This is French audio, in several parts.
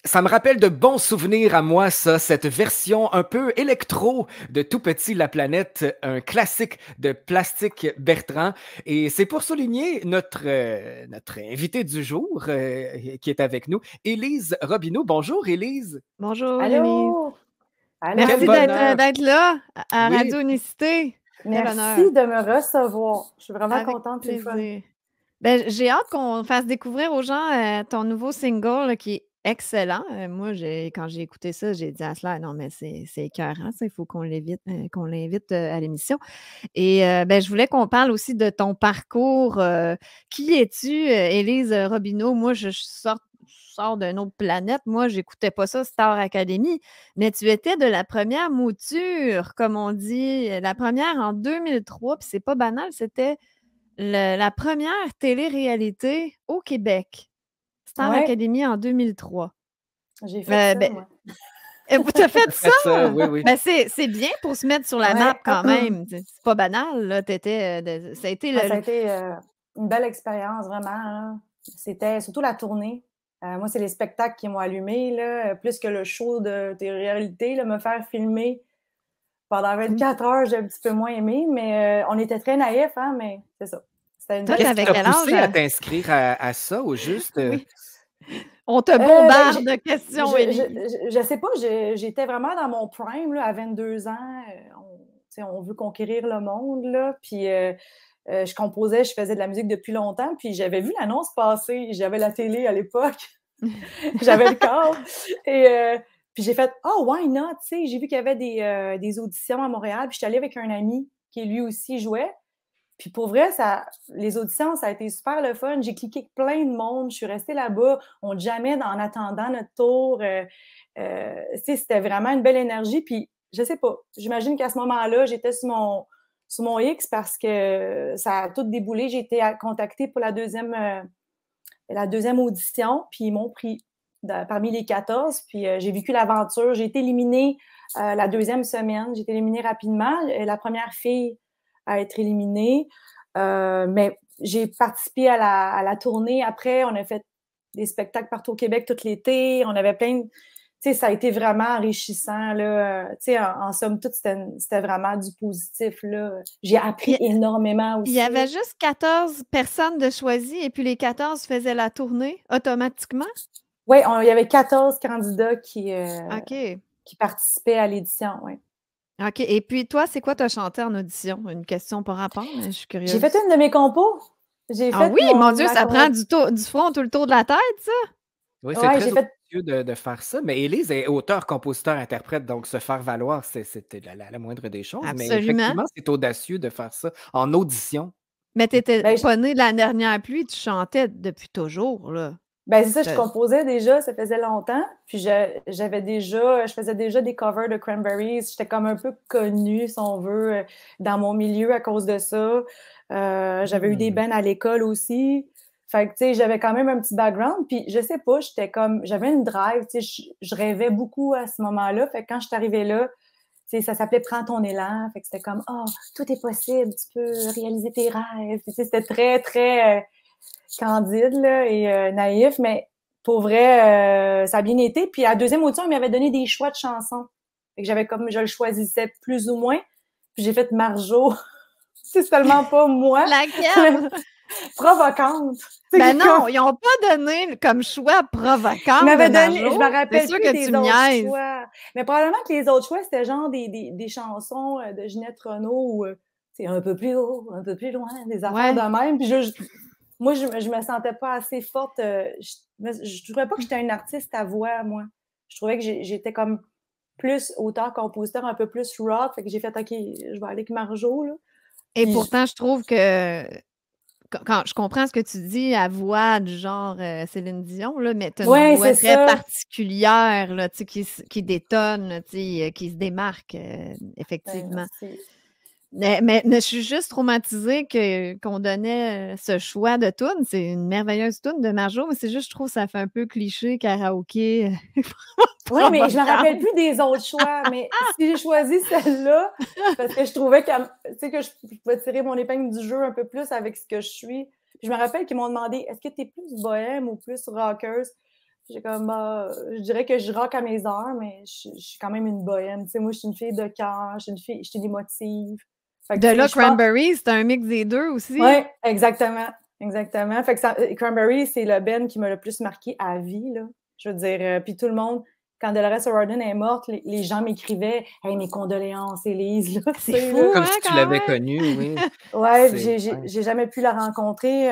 Ça me rappelle de bons souvenirs à moi, ça, cette version un peu électro de Tout petit la planète, un classique de Plastique Bertrand. Et c'est pour souligner notre invité du jour qui est avec nous, Élise Robineau. Bonjour, Élise. Bonjour, Élise. Allô? Quel Merci Allô? bonheur. d'être là à Oui, Radio Unicité. Quel honneur. Merci de me recevoir. Je suis vraiment Avec contente, c'est le fun. plaisir. Ben, j'ai hâte qu'on fasse découvrir aux gens ton nouveau single là, qui est excellent. Moi, quand j'ai écouté ça, j'ai dit à cela, non, mais c'est écœurant, ça, il faut qu'on l'invite à l'émission. Et ben, je voulais qu'on parle aussi de ton parcours. Qui es-tu, Élise Robineau? Moi, je sors d'une autre planète. Moi, j'écoutais pas ça, Star Academy. Mais tu étais de la première mouture, comme on dit, la première en 2003. Puis c'est pas banal, c'était la première télé-réalité au Québec. Star Ouais, Academy en 2003. j'ai fait ça, Ben, moi. tu as fait c'est ça, ça? oui, oui. Ben, c'est bien pour se mettre sur la map Ouais. quand même. C'est pas banal, là. Ça a été Ça a été une belle expérience, vraiment, hein. C'était surtout la tournée. Moi, c'est les spectacles qui m'ont allumé, là, plus que le show de télé-réalité, là, me faire filmer pendant 24 heures, j'ai un petit peu moins aimé, mais on était très naïfs, hein, mais c'est ça. C'était une Toi, belle Qu'est-ce qui t'avais t'a quel expérience. âge? poussé à t'inscrire à ça, au juste? Oui. On te Ben, bombarde de questions, Élise. je sais pas, j'étais vraiment dans mon prime, là, à 22 ans. On veut conquérir le monde, là. Puis je composais, je faisais de la musique depuis longtemps. Puis j'avais vu l'annonce passer. J'avais la télé à l'époque. J'avais le corps. Et puis j'ai fait, oh, why not? Tu sais, j'ai vu qu'il y avait des auditions à Montréal. Puis je suis allée avec un ami qui lui aussi jouait. Puis pour vrai, les auditions, ça a été super le fun. J'ai cliqué avec plein de monde. Je suis restée là-bas. On jamais en attendant notre tour. C'était vraiment une belle énergie. Puis je sais pas. J'imagine qu'à ce moment-là, j'étais sur mon X parce que ça a tout déboulé. J'ai été contactée pour la deuxième audition. Puis ils m'ont pris parmi les 14. Puis j'ai vécu l'aventure. J'ai été éliminée la deuxième semaine. J'ai été éliminée rapidement. La première fille à être éliminée. Mais j'ai participé à la tournée. Après, on a fait des spectacles partout au Québec tout l'été. On avait plein de... Tu sais, ça a été vraiment enrichissant, là. Tu sais, en somme toute, c'était vraiment du positif, là. J'ai appris énormément Il aussi. y avait juste 14 personnes de choisies et puis les 14 faisaient la tournée automatiquement? Oui, il y avait 14 candidats qui OK. participaient à l'édition, oui. OK. Et puis toi, c'est quoi tu as chanté en audition? Une question par rapport, mais je suis J'ai curieuse. fait une de mes compos. J'ai Ah fait oui, mon Dieu, ma ça prend du front tout le tour de la tête, ça? Oui, c'est Ouais, très j'ai fait... audacieux de faire ça. Mais Élise est auteur, compositeur, interprète, donc se faire valoir, c'était la moindre des choses. Mais Absolument. effectivement, c'est audacieux de faire ça en audition. Mais tu étais Ben, pas née de la dernière pluie, tu chantais depuis toujours, là. Ben, c'est ça, je T'as- composais déjà, ça faisait longtemps. Puis je faisais déjà des covers de Cranberries. J'étais comme un peu connue, si on veut, dans mon milieu à cause de ça. J'avais eu des bands à l'école aussi. Fait que, tu sais, j'avais quand même un petit background. Puis, je sais pas, j'avais une drive, tu sais, je rêvais beaucoup à ce moment-là. Fait que quand je suis arrivée là, tu sais, ça s'appelait Prends ton élan. Fait que c'était comme, oh, tout est possible, tu peux réaliser tes rêves. Tu sais, c'était très, très candide là, et naïf, mais pour vrai, ça a bien été. Puis à la deuxième audition, il m'avait donné des choix de chansons. Fait que j'avais comme, je le choisissais plus ou moins. Puis j'ai fait Marjo. C'est seulement pas moi. Laquelle? Provocante. Ben non, ils n'ont pas donné comme choix provocant de Marjo. Je me rappelle C'est sûr plus que des tu me autres niaises. choix. Mais probablement que les autres choix, c'était genre des chansons de Ginette Renault ou c'est un peu plus haut, un peu plus loin, des affaires Ouais. de même. Puis moi, je me sentais pas assez forte. Je trouvais pas que j'étais une artiste à voix, moi. Je trouvais que j'étais comme plus auteur-compositeur, un peu plus rock. Fait que j'ai fait, OK, je vais aller avec Marjo, là. Et Puis pourtant, je trouve que quand je comprends ce que tu dis à voix du genre Céline Dion, là, mais tu as une ouais, voix c'est très ça. particulière là, tu sais, qui détonne, là, tu sais, qui se démarque, Ben, effectivement. merci. Mais je suis juste traumatisée qu'on donnait ce choix de tune. C'est une merveilleuse tune de Marjo, mais c'est juste, je trouve, ça fait un peu cliché, karaoké. Oui, mais je me rappelle provocante. plus des autres choix. Mais si j'ai choisi celle-là, c'est parce que je trouvais que je pouvais tirer mon épingle du jeu un peu plus avec ce que je suis. Puis je me rappelle qu'ils m'ont demandé, est-ce que tu es plus bohème ou plus rockeuse? J'ai comme, je dirais que je rock à mes heures, mais je suis quand même une bohème. Tu sais, moi, je suis une fille de cœur, je suis émotive. Fait que, De tu sais, là, je pense... Cranberries, c'est un mix des deux aussi. Oui, exactement. Exactement. Fait que Cranberries, c'est le band qui m'a le plus marqué à vie, là. Je veux dire, puis tout le monde, quand Dolores O'Riordan est morte, les gens m'écrivaient « Hey, mes condoléances, Élise! » C'est fou, Comme hein, si tu quand l'avais même. connue, oui. Ouais, Ouais. j'ai jamais pu la rencontrer.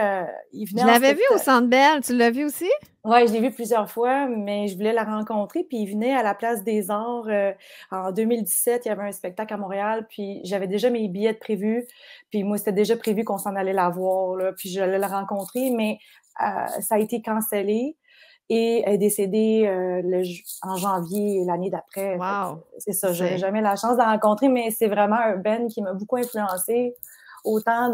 Il venait Je en l'avais vu au spectacle. Centre Bell. Tu l'as vu aussi? Ouais, je l'ai vu plusieurs fois, mais je voulais la rencontrer. Puis il venait à la Place des Arts en 2017. Il y avait un spectacle à Montréal. Puis j'avais déjà mes billets de prévus. Puis moi, c'était déjà prévu qu'on s'en allait la voir. Là, puis j'allais la rencontrer, mais ça a été cancellé. Et elle est décédée en janvier l'année d'après. Wow. C'est ça, j'aurais jamais la chance de la rencontrer, mais c'est vraiment un band qui m'a beaucoup influencée, autant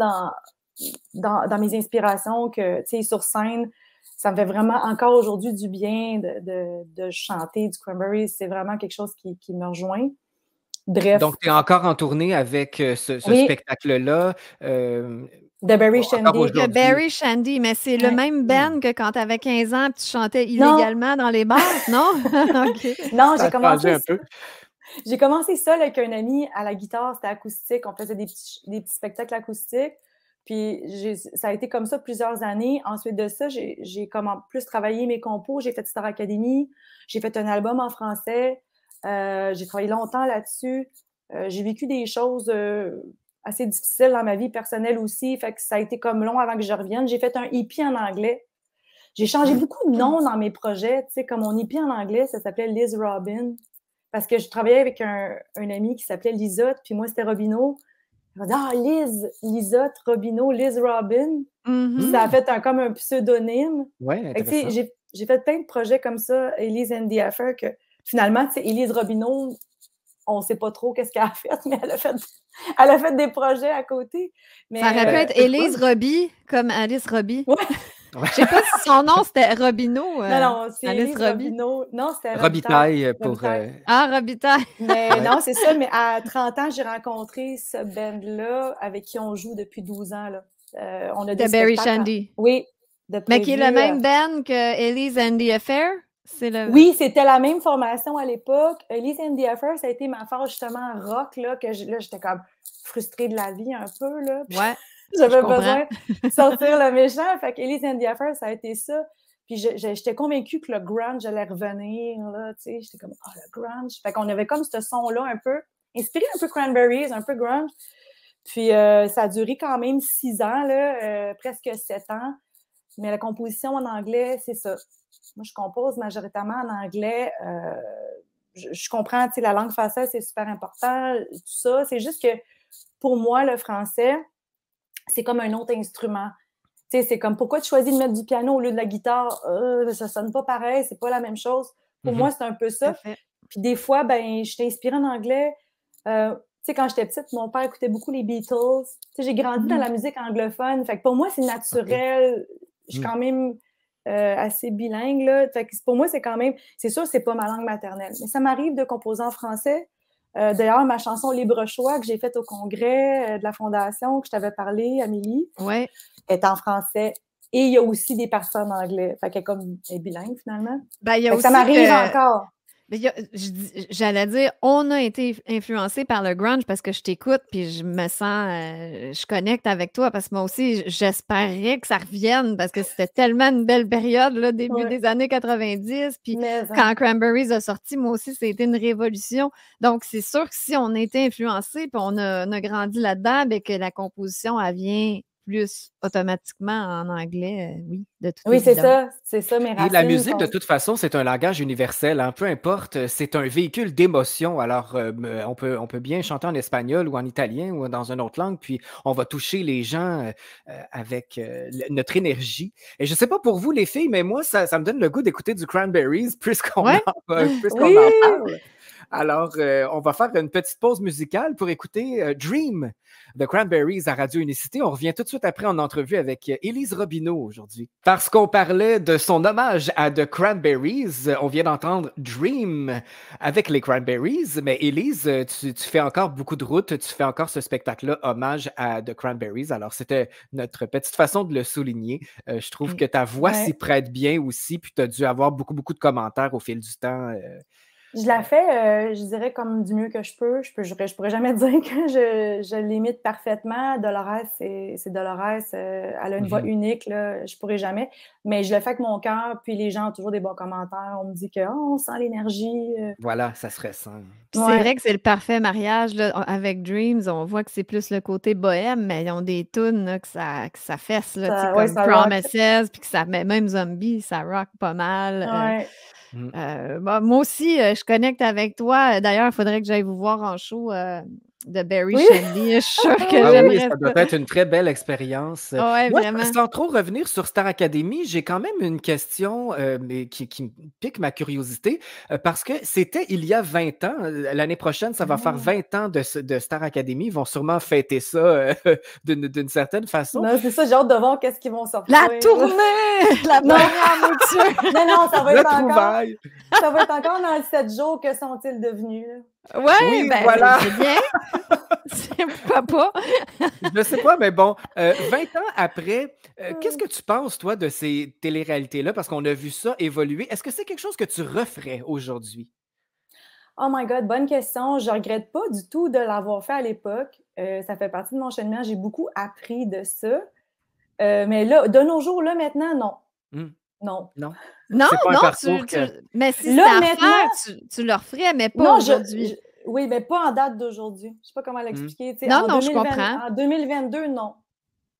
dans mes inspirations que, tu sais, sur scène. Ça me fait vraiment encore aujourd'hui du bien de chanter du Cranberries. C'est vraiment quelque chose qui me rejoint. Bref. Donc, tu es encore en tournée avec ce Oui, spectacle-là de Berry encore Shandy. De aujourd'hui. Berry Shandy, mais c'est le Ouais. même band que quand tu avais 15 ans et tu chantais Non, illégalement dans les bars, non? OK. non, Ça a changé un peu. j'ai commencé seule avec un ami à la guitare, c'était acoustique. On faisait des petits spectacles acoustiques. Puis ça a été comme ça plusieurs années. Ensuite de ça, j'ai comme plus travaillé mes compos. J'ai fait Star Academy. J'ai fait un album en français. J'ai travaillé longtemps là-dessus. J'ai vécu des choses assez difficiles dans ma vie personnelle aussi. Fait que ça a été comme long avant que je revienne. J'ai fait un EP en anglais. J'ai changé beaucoup de noms dans mes projets. Tu sais, comme mon EP en anglais, ça s'appelait Liz Robin. Parce que je travaillais avec un ami qui s'appelait Lisotte, puis moi, c'était Robineau. On dit, Liz, Lisotte, Robineau, Liz Robin. Mhm. Ça a fait comme un pseudonyme. Oui, Fait que, tu sais, intéressant. j'ai fait plein de projets comme ça, Elise and the Affair, que finalement, tu sais, Élise Robineau, on ne sait pas trop qu'est-ce qu'elle a fait, mais elle a fait des projets à côté. Mais, Ça aurait pu être c'est Élise Roby, comme Alice Roby. Ouais. Ouais. Je sais pas si son nom c'était Robineau. Non, c'est Alice Élise Roby. Robineau. Non, c'était Robitaille pour... Robitaille. Ah, Robitaille. Mais Ouais. non, c'est ça. Mais à 30 ans, j'ai rencontré ce band-là avec qui on joue depuis 12 ans. Là. On a De des Berry spectacles. Shandy. Oui, de Mais qui est le prévu, même band que Elise and the Affair? C'est le... Oui, c'était la même formation à l'époque. Elise and the Affair, ça a été ma phase justement rock, là, que là, j'étais comme frustrée de la vie un peu. Là. Ouais. J'avais je comprends. besoin de sortir le méchant. Fait qu'Elise and the Affair, ça a été ça. Puis j'étais convaincue que le grunge allait revenir. Là, tu sais, j'étais comme, le grunge. Fait qu'on avait comme ce son-là un peu, inspiré un peu Cranberries, un peu grunge. Puis ça a duré quand même 6 ans, là, presque 7 ans. Mais la composition en anglais, c'est ça. Moi, je compose majoritairement en anglais. Je comprends, tu sais, la langue française, c'est super important, tout ça. C'est juste que pour moi, le français, c'est comme un autre instrument. Tu sais, c'est comme, pourquoi tu choisis de mettre du piano au lieu de la guitare? Ça sonne pas pareil, c'est pas la même chose. Pour moi, c'est un peu ça. Puis des fois, ben, je suis inspirée en anglais. Tu sais, quand j'étais petite, mon père écoutait beaucoup les Beatles. Tu sais, j'ai grandi dans la musique anglophone. Fait que pour moi, c'est naturel. Je suis quand même assez bilingue, là. Fait que pour moi, c'est quand même... C'est sûr, c'est pas ma langue maternelle. Mais ça m'arrive de composer en français. D'ailleurs, ma chanson Libre Choix que j'ai faite au congrès de la Fondation, que je t'avais parlé, Amélie, est en français. Et il y a aussi des parties en anglais. Fait qu'elle est bilingue, finalement. Ben, il y a aussi ça m'arrive encore. J'allais dire, on a été influencé par le grunge parce que je t'écoute puis je me sens, je connecte avec toi parce que moi aussi, j'espérais que ça revienne parce que c'était tellement une belle période, là, début des années 90. Puis quand Cranberries a sorti, moi aussi, c'était une révolution. Donc, c'est sûr que si on a été influencé puis on a grandi là-dedans, bien que la composition, elle vient plus automatiquement en anglais, oui, de toute Oui, évidence. c'est ça, mes racines. Et la musique, de toute façon, c'est un langage universel, hein, peu importe, c'est un véhicule d'émotion. Alors, on peut bien chanter en espagnol ou en italien ou dans une autre langue, puis on va toucher les gens avec notre énergie. Et je ne sais pas pour vous, les filles, mais moi, ça me donne le goût d'écouter du Cranberries puisqu'on en parle. Alors, on va faire une petite pause musicale pour écouter Dream de Cranberries à Radio Unicité. On revient tout de suite après en entrevue avec Élise Robineau aujourd'hui. Parce qu'on parlait de son hommage à The Cranberries, on vient d'entendre Dream avec les Cranberries. Mais Élise, tu fais encore beaucoup de routes, tu fais encore ce spectacle-là, hommage à The Cranberries. Alors, c'était notre petite façon de le souligner. Je trouve que ta voix s'y prête bien aussi, puis tu as dû avoir beaucoup, beaucoup de commentaires au fil du temps. Je la fais, je dirais, comme du mieux que je peux. Je pourrais jamais dire que je l'imite parfaitement. Dolores, c'est Dolores. Elle a une voix unique, là. Je pourrais jamais. Mais je le fais avec mon cœur, puis les gens ont toujours des bons commentaires. On me dit que on sent l'énergie. Voilà, ça se ressent. C'est vrai que c'est le parfait mariage là, avec Dreams. On voit que c'est plus le côté bohème, mais ils ont des tunes là, que ça fesse, là, comme ça Promises, puis que ça met même Zombie, ça rock pas mal. Moi aussi, je connecte avec toi. D'ailleurs, il faudrait que j'aille vous voir en show de Barry Shelley. Je suis sûre que j'aimerais ça doit être une très belle expérience. Ouais, Moi, vraiment. sans trop revenir sur Star Academy, j'ai quand même une question mais qui me pique ma curiosité parce que c'était il y a 20 ans. L'année prochaine, ça va faire 20 ans de Star Academy. Ils vont sûrement fêter ça d'une certaine façon. Non, c'est ça, j'ai hâte de voir qu'est-ce qu'ils vont sortir. La tournée! La première mouture! Non, ça va être trouvaille. Ça va être encore dans le 7 jours. Que sont-ils devenus? Ouais, oui, ben, voilà. c'est bien. C'est pourquoi pas. Je sais pas, mais bon, 20 ans après, qu'est-ce que tu penses, toi, de ces téléréalités-là? Parce qu'on a vu ça évoluer. Est-ce que c'est quelque chose que tu referais aujourd'hui? Oh my God, bonne question. Je regrette pas du tout de l'avoir fait à l'époque. Ça fait partie de mon cheminement. J'ai beaucoup appris de ça. Mais là, de nos jours, là, maintenant, non. Non. Non, c'est pas un parcours mais si Là, c'était à faire, tu le referais, mais pas non, aujourd'hui. Oui, mais pas en date d'aujourd'hui. Je sais pas comment l'expliquer. Non, je comprends. En 2022, non.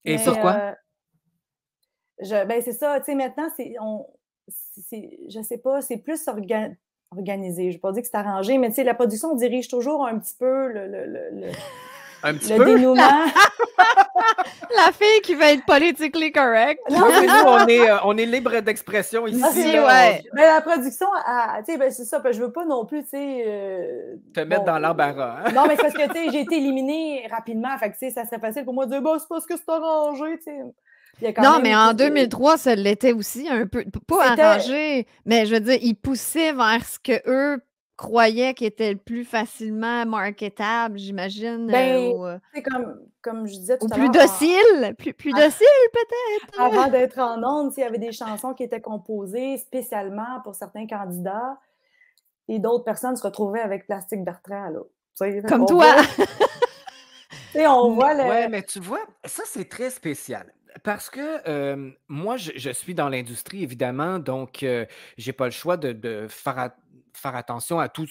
Et sur quoi? Ben, c'est ça. Tu sais, maintenant, je sais pas, c'est plus organisé. Je ne vais pas dire que c'est arrangé, mais tu sais, la production dirige toujours un petit peu Un petit peu? Dénouement. La fille qui va être politically correct. Non, mais nous, on est libre d'expression ici. Mais la production, tu sais, ben, c'est ça. Ben, je veux pas non plus, tu sais... te mettre dans l'embarras. Hein? Non, mais c'est parce que, tu sais, j'ai été éliminée rapidement. Fait que, tu sais, ça serait facile pour moi de dire, bah, c'est parce que c'est arrangé, tu sais. Non, mais en 2003, ça l'était aussi un peu. Pas arrangé, mais je veux dire, ils poussaient vers ce que eux croyaient qui était le plus facilement marketable, j'imagine. Ben, c'est comme je disais tout à l'heure. Plus docile, plus docile peut-être. Avant d'être en ondes, il y avait des chansons qui étaient composées spécialement pour certains candidats et d'autres personnes se retrouvaient avec Plastique Bertrand. Là. Comme toi. On voit le... Ouais, mais tu vois, ça, c'est très spécial. Parce que moi, je suis dans l'industrie, évidemment, donc j'ai pas le choix de faire attention à tout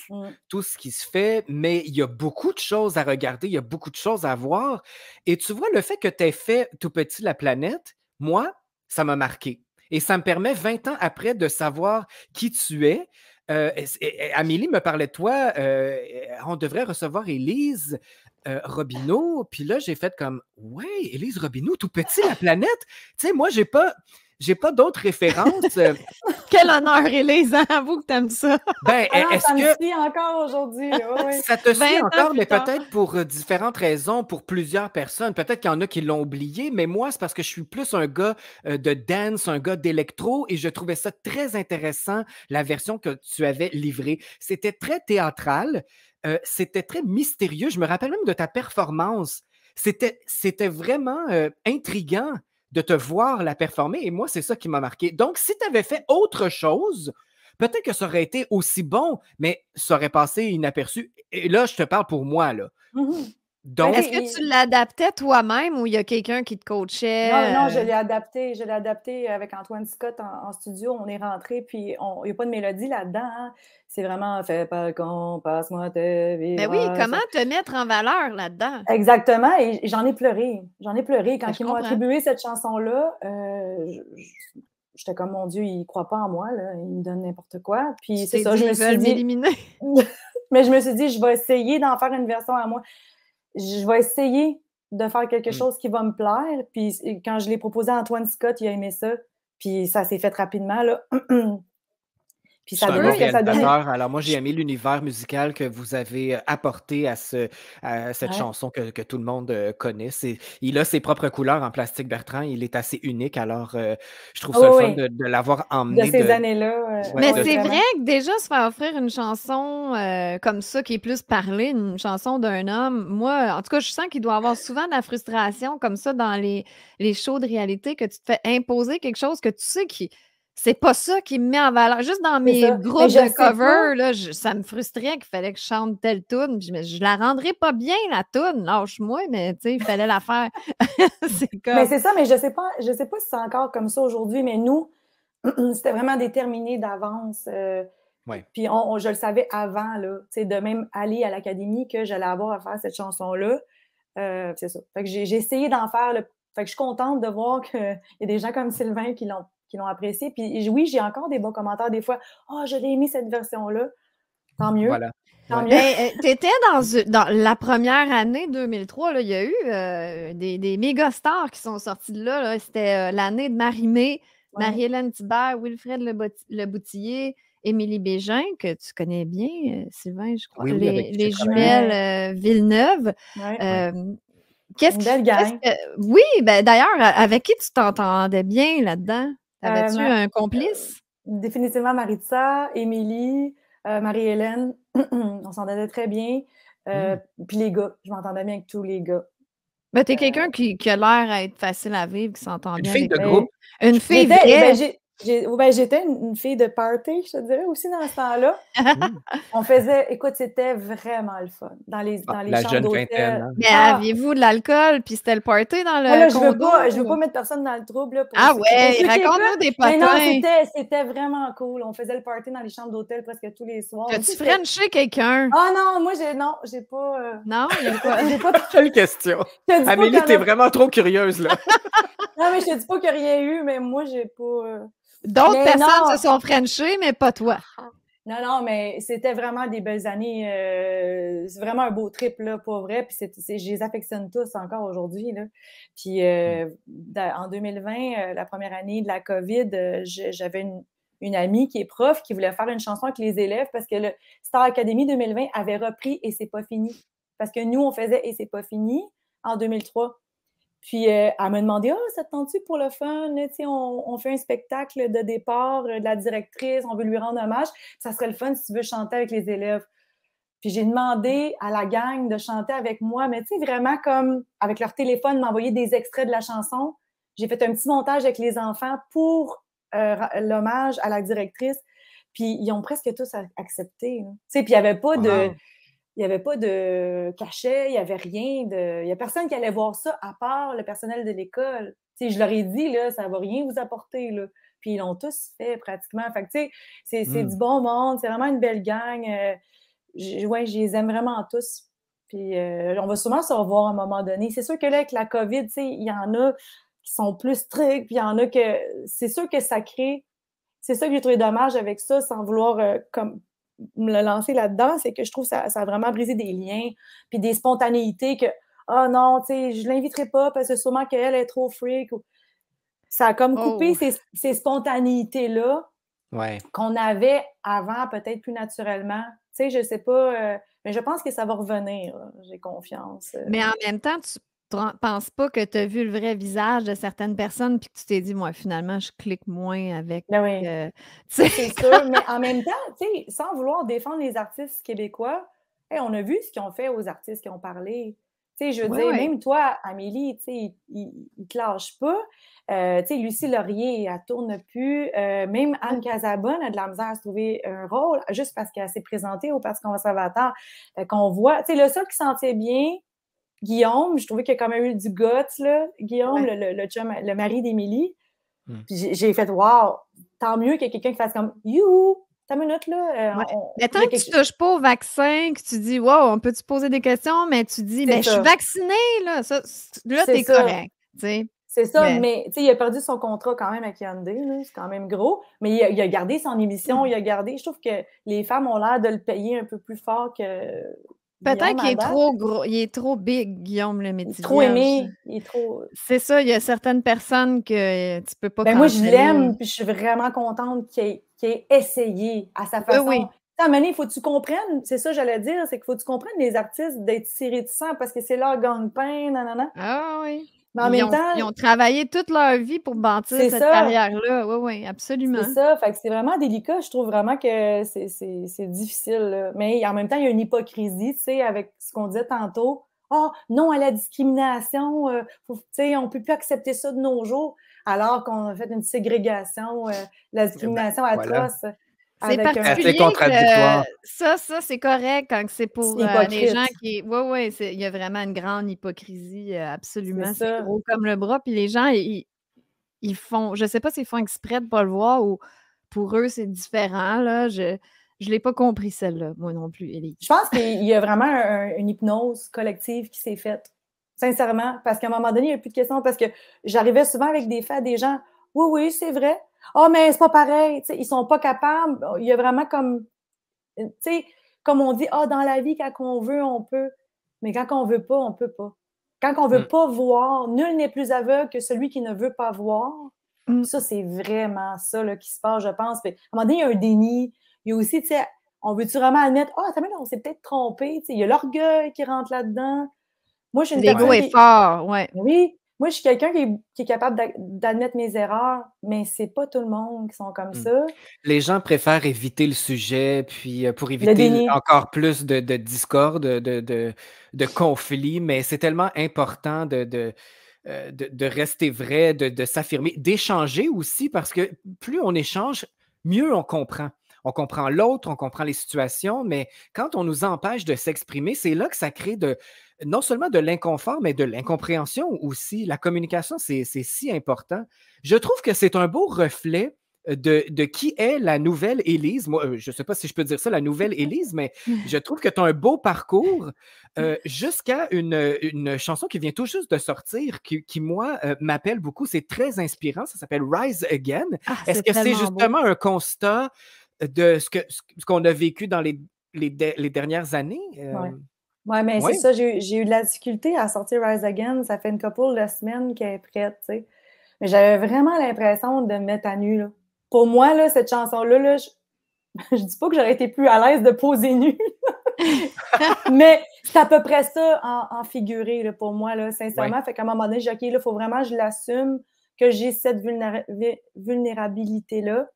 ce qui se fait, mais il y a beaucoup de choses à regarder, il y a beaucoup de choses à voir. Et tu vois, le fait que tu aies fait Tout petit la planète, moi, ça m'a marqué. Et ça me permet 20 ans après de savoir qui tu es. Amélie me parlait de toi, on devrait recevoir Élise Robineau, puis là, j'ai fait comme, ouais, Élise Robineau, Tout petit la planète. Tu sais, moi, j'ai pas d'autres références. Quel honneur, Élise, avoue que t'aimes ça. Ben, ça me suit encore aujourd'hui. Ça te suit encore, mais peut-être pour différentes raisons, pour plusieurs personnes. Peut-être qu'il y en a qui l'ont oublié, mais moi, c'est parce que je suis plus un gars de dance, un gars d'électro, et je trouvais ça très intéressant, la version que tu avais livrée. C'était très théâtral. C'était très mystérieux. Je me rappelle même de ta performance. C'était vraiment intriguant de te voir la performer. Et moi, c'est ça qui m'a marqué. Donc, si tu avais fait autre chose, peut-être que ça aurait été aussi bon, mais ça aurait passé inaperçu. Et là, je te parle pour moi, là. Donc, est-ce que tu l'adaptais toi-même ou il y a quelqu'un qui te coachait? Non, je l'ai adapté. Je l'ai adapté avec Antoine Scott en studio. On est rentré, puis il n'y a pas de mélodie là-dedans. Hein. C'est vraiment « Fais pas con, passe-moi tes vies. » Mais oui, comment te mettre en valeur là-dedans? Exactement. Et j'en ai pleuré. J'en ai pleuré. Quand ils m'ont attribué cette chanson-là, j'étais comme, mon Dieu, il ne croit pas en moi. Là. Il me donne n'importe quoi. Puis c'est ça, je me suis dit... m'éliminer. Mais je me suis dit, je vais essayer d'en faire une version à moi. Je vais essayer de faire quelque chose qui va me plaire. Puis quand je l'ai proposé à Antoine Scott, il a aimé ça. Puis ça s'est fait rapidement. Là. Puis C'est ça un donnait bon ce que ça donnait. réalisateur. Alors moi, j'ai aimé l'univers musical que vous avez apporté à cette Ouais. chanson que tout le monde connaît. Il a ses propres couleurs en Plastique Bertrand. Il est assez unique. Alors, je trouve ça le Oh, fun oui, de l'avoir de emmené. ces années-là. Ouais, Mais Oui, c'est vraiment. vrai que déjà se faire offrir une chanson comme ça, qui est plus parlée, une chanson d'un homme, moi, en tout cas, je sens qu'il doit y avoir souvent de la frustration comme ça dans les shows de réalité, que tu te fais imposer quelque chose que tu sais qui. C'est pas ça qui me met en valeur. Juste dans C'est mes ça. Mais groupes je de sais pas. cover, là, ça me frustrait qu'il fallait que je chante telle tune. Mais je la rendrais pas bien, la tune. Lâche-moi, mais tu sais, il fallait la faire. C'est Mais comme. c'est ça, mais je sais pas si c'est encore comme ça aujourd'hui, mais nous, c'était vraiment déterminé d'avance. Ouais. Puis je le savais avant, là, de même aller à l'académie que j'allais avoir à faire cette chanson-là. C'est ça. Fait que j'ai essayé d'en faire. Fait que je suis contente de voir qu'il y a des gens comme Sylvain qui l'ont apprécié. Puis oui, j'ai encore des bons commentaires des fois. « Ah, oh, j'aurais aimé cette version-là. » Tant mieux. Voilà. Tant Ouais. mieux. Ben, tu étais dans la première année 2003, là, il y a eu des méga stars qui sont sortis de là. C'était l'année de Marie-Mé, Ouais. Marie-Hélène Thibert, Wilfred Leboutillier, Émilie Bégin, que tu connais bien, Sylvain, je crois. Oui, avec qui j'ai Les travaillé. jumelles Villeneuve. Ouais. Qu'est-ce Une qui belle gang. Oui, ben d'ailleurs, avec qui tu t'entendais bien là-dedans? Avais-tu un complice? Définitivement Maritza, Émilie, Marie-Hélène. On s'entendait très bien. Puis les gars, je m'entendais bien avec tous les gars. Ben, t'es quelqu'un qui a l'air à être facile à vivre, qui s'entend Une bien fille avec de tout le groupe. monde. Une fille vraie. J'étais une fille de party, je te dirais, aussi dans ce temps-là. Mm. On faisait, écoute, c'était vraiment le fun. Dans les La chambres jeune vingtaine. d'hôtel. Hein? Mais Ah! aviez-vous de l'alcool, puis c'était le party dans Moi, le là, condo? je veux pas mettre personne dans le trouble, là, pour Ah pour ouais, ceux qui raconte-nous écoutent. des Mais non, potins. c'était vraiment cool. On faisait le party dans les chambres d'hôtel presque tous les soirs. As-tu frenché quelqu'un? Ah non, moi, j'ai pas... Non, il y a quoi? J'ai pas... Quelle question! Je te dis pas Amélie, qu'il y en t'es a- vraiment trop curieuse, là. Non, mais je te dis pas qu'il n'y a rien eu, mais moi, j'ai pas... D'autres Mais personnes non! se sont frenchées, mais pas toi. Non, mais c'était vraiment des belles années. C'est vraiment un beau trip, là, pour vrai. Puis je les affectionne tous encore aujourd'hui, là. Puis en 2020, la première année de la COVID, j'avais une amie qui est prof qui voulait faire une chanson avec les élèves parce que le Star Academy 2020 avait repris Et c'est pas fini. Parce que nous, on faisait Et c'est pas fini en 2003. Puis elle m'a demandé « Ah, ça te tente-tu pour le fun? On fait un spectacle de départ de la directrice, on veut lui rendre hommage. Ça serait le fun si tu veux chanter avec les élèves. » Puis j'ai demandé à la gang de chanter avec moi, mais tu sais, vraiment comme avec leur téléphone, m'envoyer des extraits de la chanson. J'ai fait un petit montage avec les enfants pour l'hommage à la directrice. Puis ils ont presque tous accepté. Tu sais, puis il n'y avait pas de... Wow. Il n'y avait pas de cachet, il n'y avait rien de... Il n'y a personne qui allait voir ça à part le personnel de l'école. Tu sais, je leur ai dit, là, ça ne va rien vous apporter, là. Puis ils l'ont tous fait pratiquement. Fait que, tu sais, c'est du bon monde, c'est vraiment une belle gang. Ouais, je les aime vraiment tous. Puis on va sûrement se revoir à un moment donné. C'est sûr que là, avec la COVID, tu sais, il y en a qui sont plus stricts, puis il y en a que... C'est sûr que ça crée... C'est ça que j'ai trouvé dommage avec ça, sans vouloir comme me le lancer là-dedans, c'est que je trouve que ça a vraiment brisé des liens, puis des spontanéités que « Ah non, tu sais, je l'inviterai pas parce que sûrement qu'elle est trop freak. » Ça a comme coupé ces spontanéités-là qu'on avait avant, peut-être plus naturellement. Tu sais, je sais pas, mais je pense que ça va revenir, là. J'ai confiance. Mais en même temps, tu penses pas que tu as vu le vrai visage de certaines personnes puis que tu t'es dit, moi, finalement, je clique moins avec. Ben oui. C'est sûr, mais en même temps, tu sais, sans vouloir défendre les artistes québécois, hey, on a vu ce qu'ils ont fait aux artistes qui ont parlé. Tu sais, je veux dire, même toi, Amélie, tu sais, ils te lâchent pas. Tu sais, Lucie Laurier, elle tourne plus. Même Anne Casabonne a de la misère à se trouver un rôle juste parce qu'elle s'est présentée au Parti conservateur. Qu'on voit, tu sais, le seul qui sentait bien, Guillaume, je trouvais qu'il y a quand même eu du guts, là. Guillaume, le mari d'Émilie. Puis j'ai fait « Wow! Tant mieux qu'il y ait quelqu'un qui fasse comme « You! T'as une minute, là. » Mais tant que tu touches pas au vaccin, que tu dis « Wow, on peut-tu poser des questions? » Mais tu dis « Ben, je suis vaccinée, là. » Là, t'es correct. T'sais. C'est ça, mais tu sais, il a perdu son contrat quand même avec Hyundai, là. C'est quand même gros. Mais il a gardé son émission, il a gardé... Je trouve que les femmes ont l'air de le payer un peu plus fort que... Peut-être qu'il est trop gros, il est trop big, Guillaume le Métis. Trop aimé, il est trop... C'est ça, il y a certaines personnes que tu peux pas moi, je canceller. l'aime, puis je suis vraiment contente qu'il qui ait essayé à sa façon. Oui. À un moment donné, il faut que tu comprennes, c'est ça que j'allais dire, c'est qu'il faut que tu comprennes les artistes d'être si réticents parce que c'est leur gagne-pain, nanana. Ah oui. Mais en même temps, ils ont travaillé toute leur vie pour bâtir cette carrière-là. Oui, absolument. C'est ça. Fait que c'est vraiment délicat. Je trouve vraiment que c'est difficile. Là. Mais en même temps, il y a une hypocrisie, tu sais, avec ce qu'on disait tantôt. Ah, non à la discrimination. Tu sais, on ne peut plus accepter ça de nos jours, alors qu'on a fait une ségrégation, la discrimination atroce. C'est particulier contradictoire. Ça, c'est correct quand c'est pour les gens qui... Oui, il y a vraiment une grande hypocrisie, absolument. C'est gros comme le bras. Puis les gens, ils font... Je ne sais pas s'ils font exprès de ne pas le voir ou pour eux, c'est différent. Là. Je ne l'ai pas compris, celle-là, moi non plus, Élise. Je pense qu'il y a vraiment une hypnose collective qui s'est faite. Sincèrement. Parce qu'à un moment donné, il n'y a plus de questions. Parce que j'arrivais souvent avec des faits des gens. Oui, c'est vrai. Ah, mais c'est pas pareil. T'sais, ils sont pas capables. Il y a vraiment comme, tu sais, comme on dit, dans la vie, quand on veut, on peut. Mais quand on veut pas, on peut pas. Quand on veut pas voir, nul n'est plus aveugle que celui qui ne veut pas voir. Ça, c'est vraiment ça là, qui se passe, je pense. Puis, à un moment donné, il y a un déni. Il y a aussi, tu sais, on veut-tu vraiment admettre, on s'est peut-être trompé. Il y a l'orgueil qui rentre là-dedans. Moi, je suis une L'ego est fort, oui. Oui. Moi, je suis quelqu'un qui est capable d'admettre mes erreurs, mais c'est pas tout le monde qui sont comme ça. Les gens préfèrent éviter le sujet, puis pour éviter encore plus de discorde, de conflits, mais c'est tellement important de rester vrai, de s'affirmer, d'échanger aussi, parce que plus on échange, mieux on comprend. On comprend l'autre, on comprend les situations, mais quand on nous empêche de s'exprimer, c'est là que ça crée non seulement de l'inconfort, mais de l'incompréhension aussi. La communication, c'est si important. Je trouve que c'est un beau reflet de qui est la nouvelle Élise. Moi, je ne sais pas si je peux dire ça, la nouvelle Élise, mais je trouve que tu as un beau parcours jusqu'à une chanson qui vient tout juste de sortir, qui moi, m'appelle beaucoup. C'est très inspirant. Ça s'appelle Rise Again. Est-ce que c'est justement un constat de ce qu'on a vécu dans les dernières années? Oui, mais c'est ça, j'ai eu de la difficulté à sortir Rise Again. Ça fait une couple de semaines qu'elle est prête, tu sais. Mais j'avais vraiment l'impression de me mettre à nu, là. Pour moi, là, cette chanson-là, là, je dis pas que j'aurais été plus à l'aise de poser nu, mais c'est à peu près ça en figuré, là, pour moi, là, sincèrement. Ouais. Fait qu'à un moment donné, j'ai dit, OK, là, il faut vraiment que je l'assume, que j'ai cette vulnérabilité-là.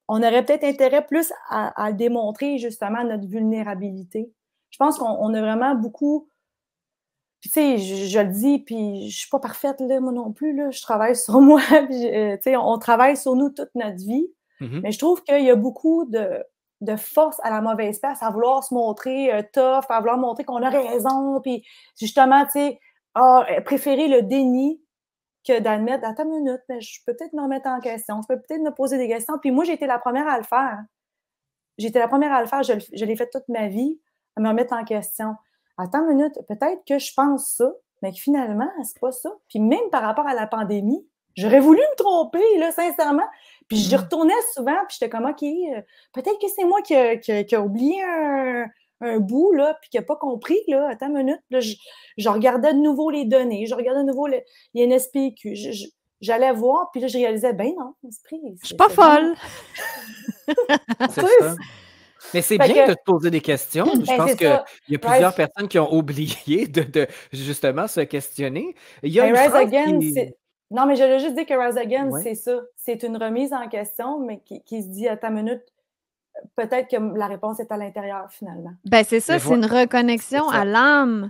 On aurait peut-être intérêt plus à démontrer, justement, notre vulnérabilité. Je pense qu'on a vraiment beaucoup... Puis, tu sais, je le dis, puis je suis pas parfaite, là, moi non plus, là. Je travaille sur moi, puis, tu sais, on travaille sur nous toute notre vie. Mais je trouve qu'il y a beaucoup de force à la mauvaise place, à vouloir se montrer tough, à vouloir montrer qu'on a raison, puis justement, tu sais, préférer le déni que d'admettre, attends une minute, mais je peux peut-être me remettre en question, je peux peut-être me poser des questions. Puis moi, j'ai été la première à le faire. Je l'ai fait toute ma vie, à me remettre en question. Attends une minute, peut-être que je pense ça, mais que finalement, c'est pas ça. Puis même par rapport à la pandémie, j'aurais voulu me tromper, là, sincèrement. Puis je retournais souvent, puis j'étais comme, OK, peut-être que c'est moi qui a oublié un bout, là, puis qui n'a pas compris, là, attends une minute. Là, je regardais de nouveau les données, je regardais de nouveau les NSPQ. J'allais voir, puis là, je réalisais, ben non, l'esprit. Je suis pas folle. C'est ça. Mais c'est bien de te poser des questions. Je pense qu'il y a plusieurs personnes qui ont oublié de justement se questionner. Il y a une Rise Again, non, mais je voulais juste dire que Rise Again, c'est ça. C'est une remise en question, mais qui se dit, attends une minute, peut-être que la réponse est à l'intérieur, finalement. Ben, c'est ça, c'est une reconnexion à l'âme.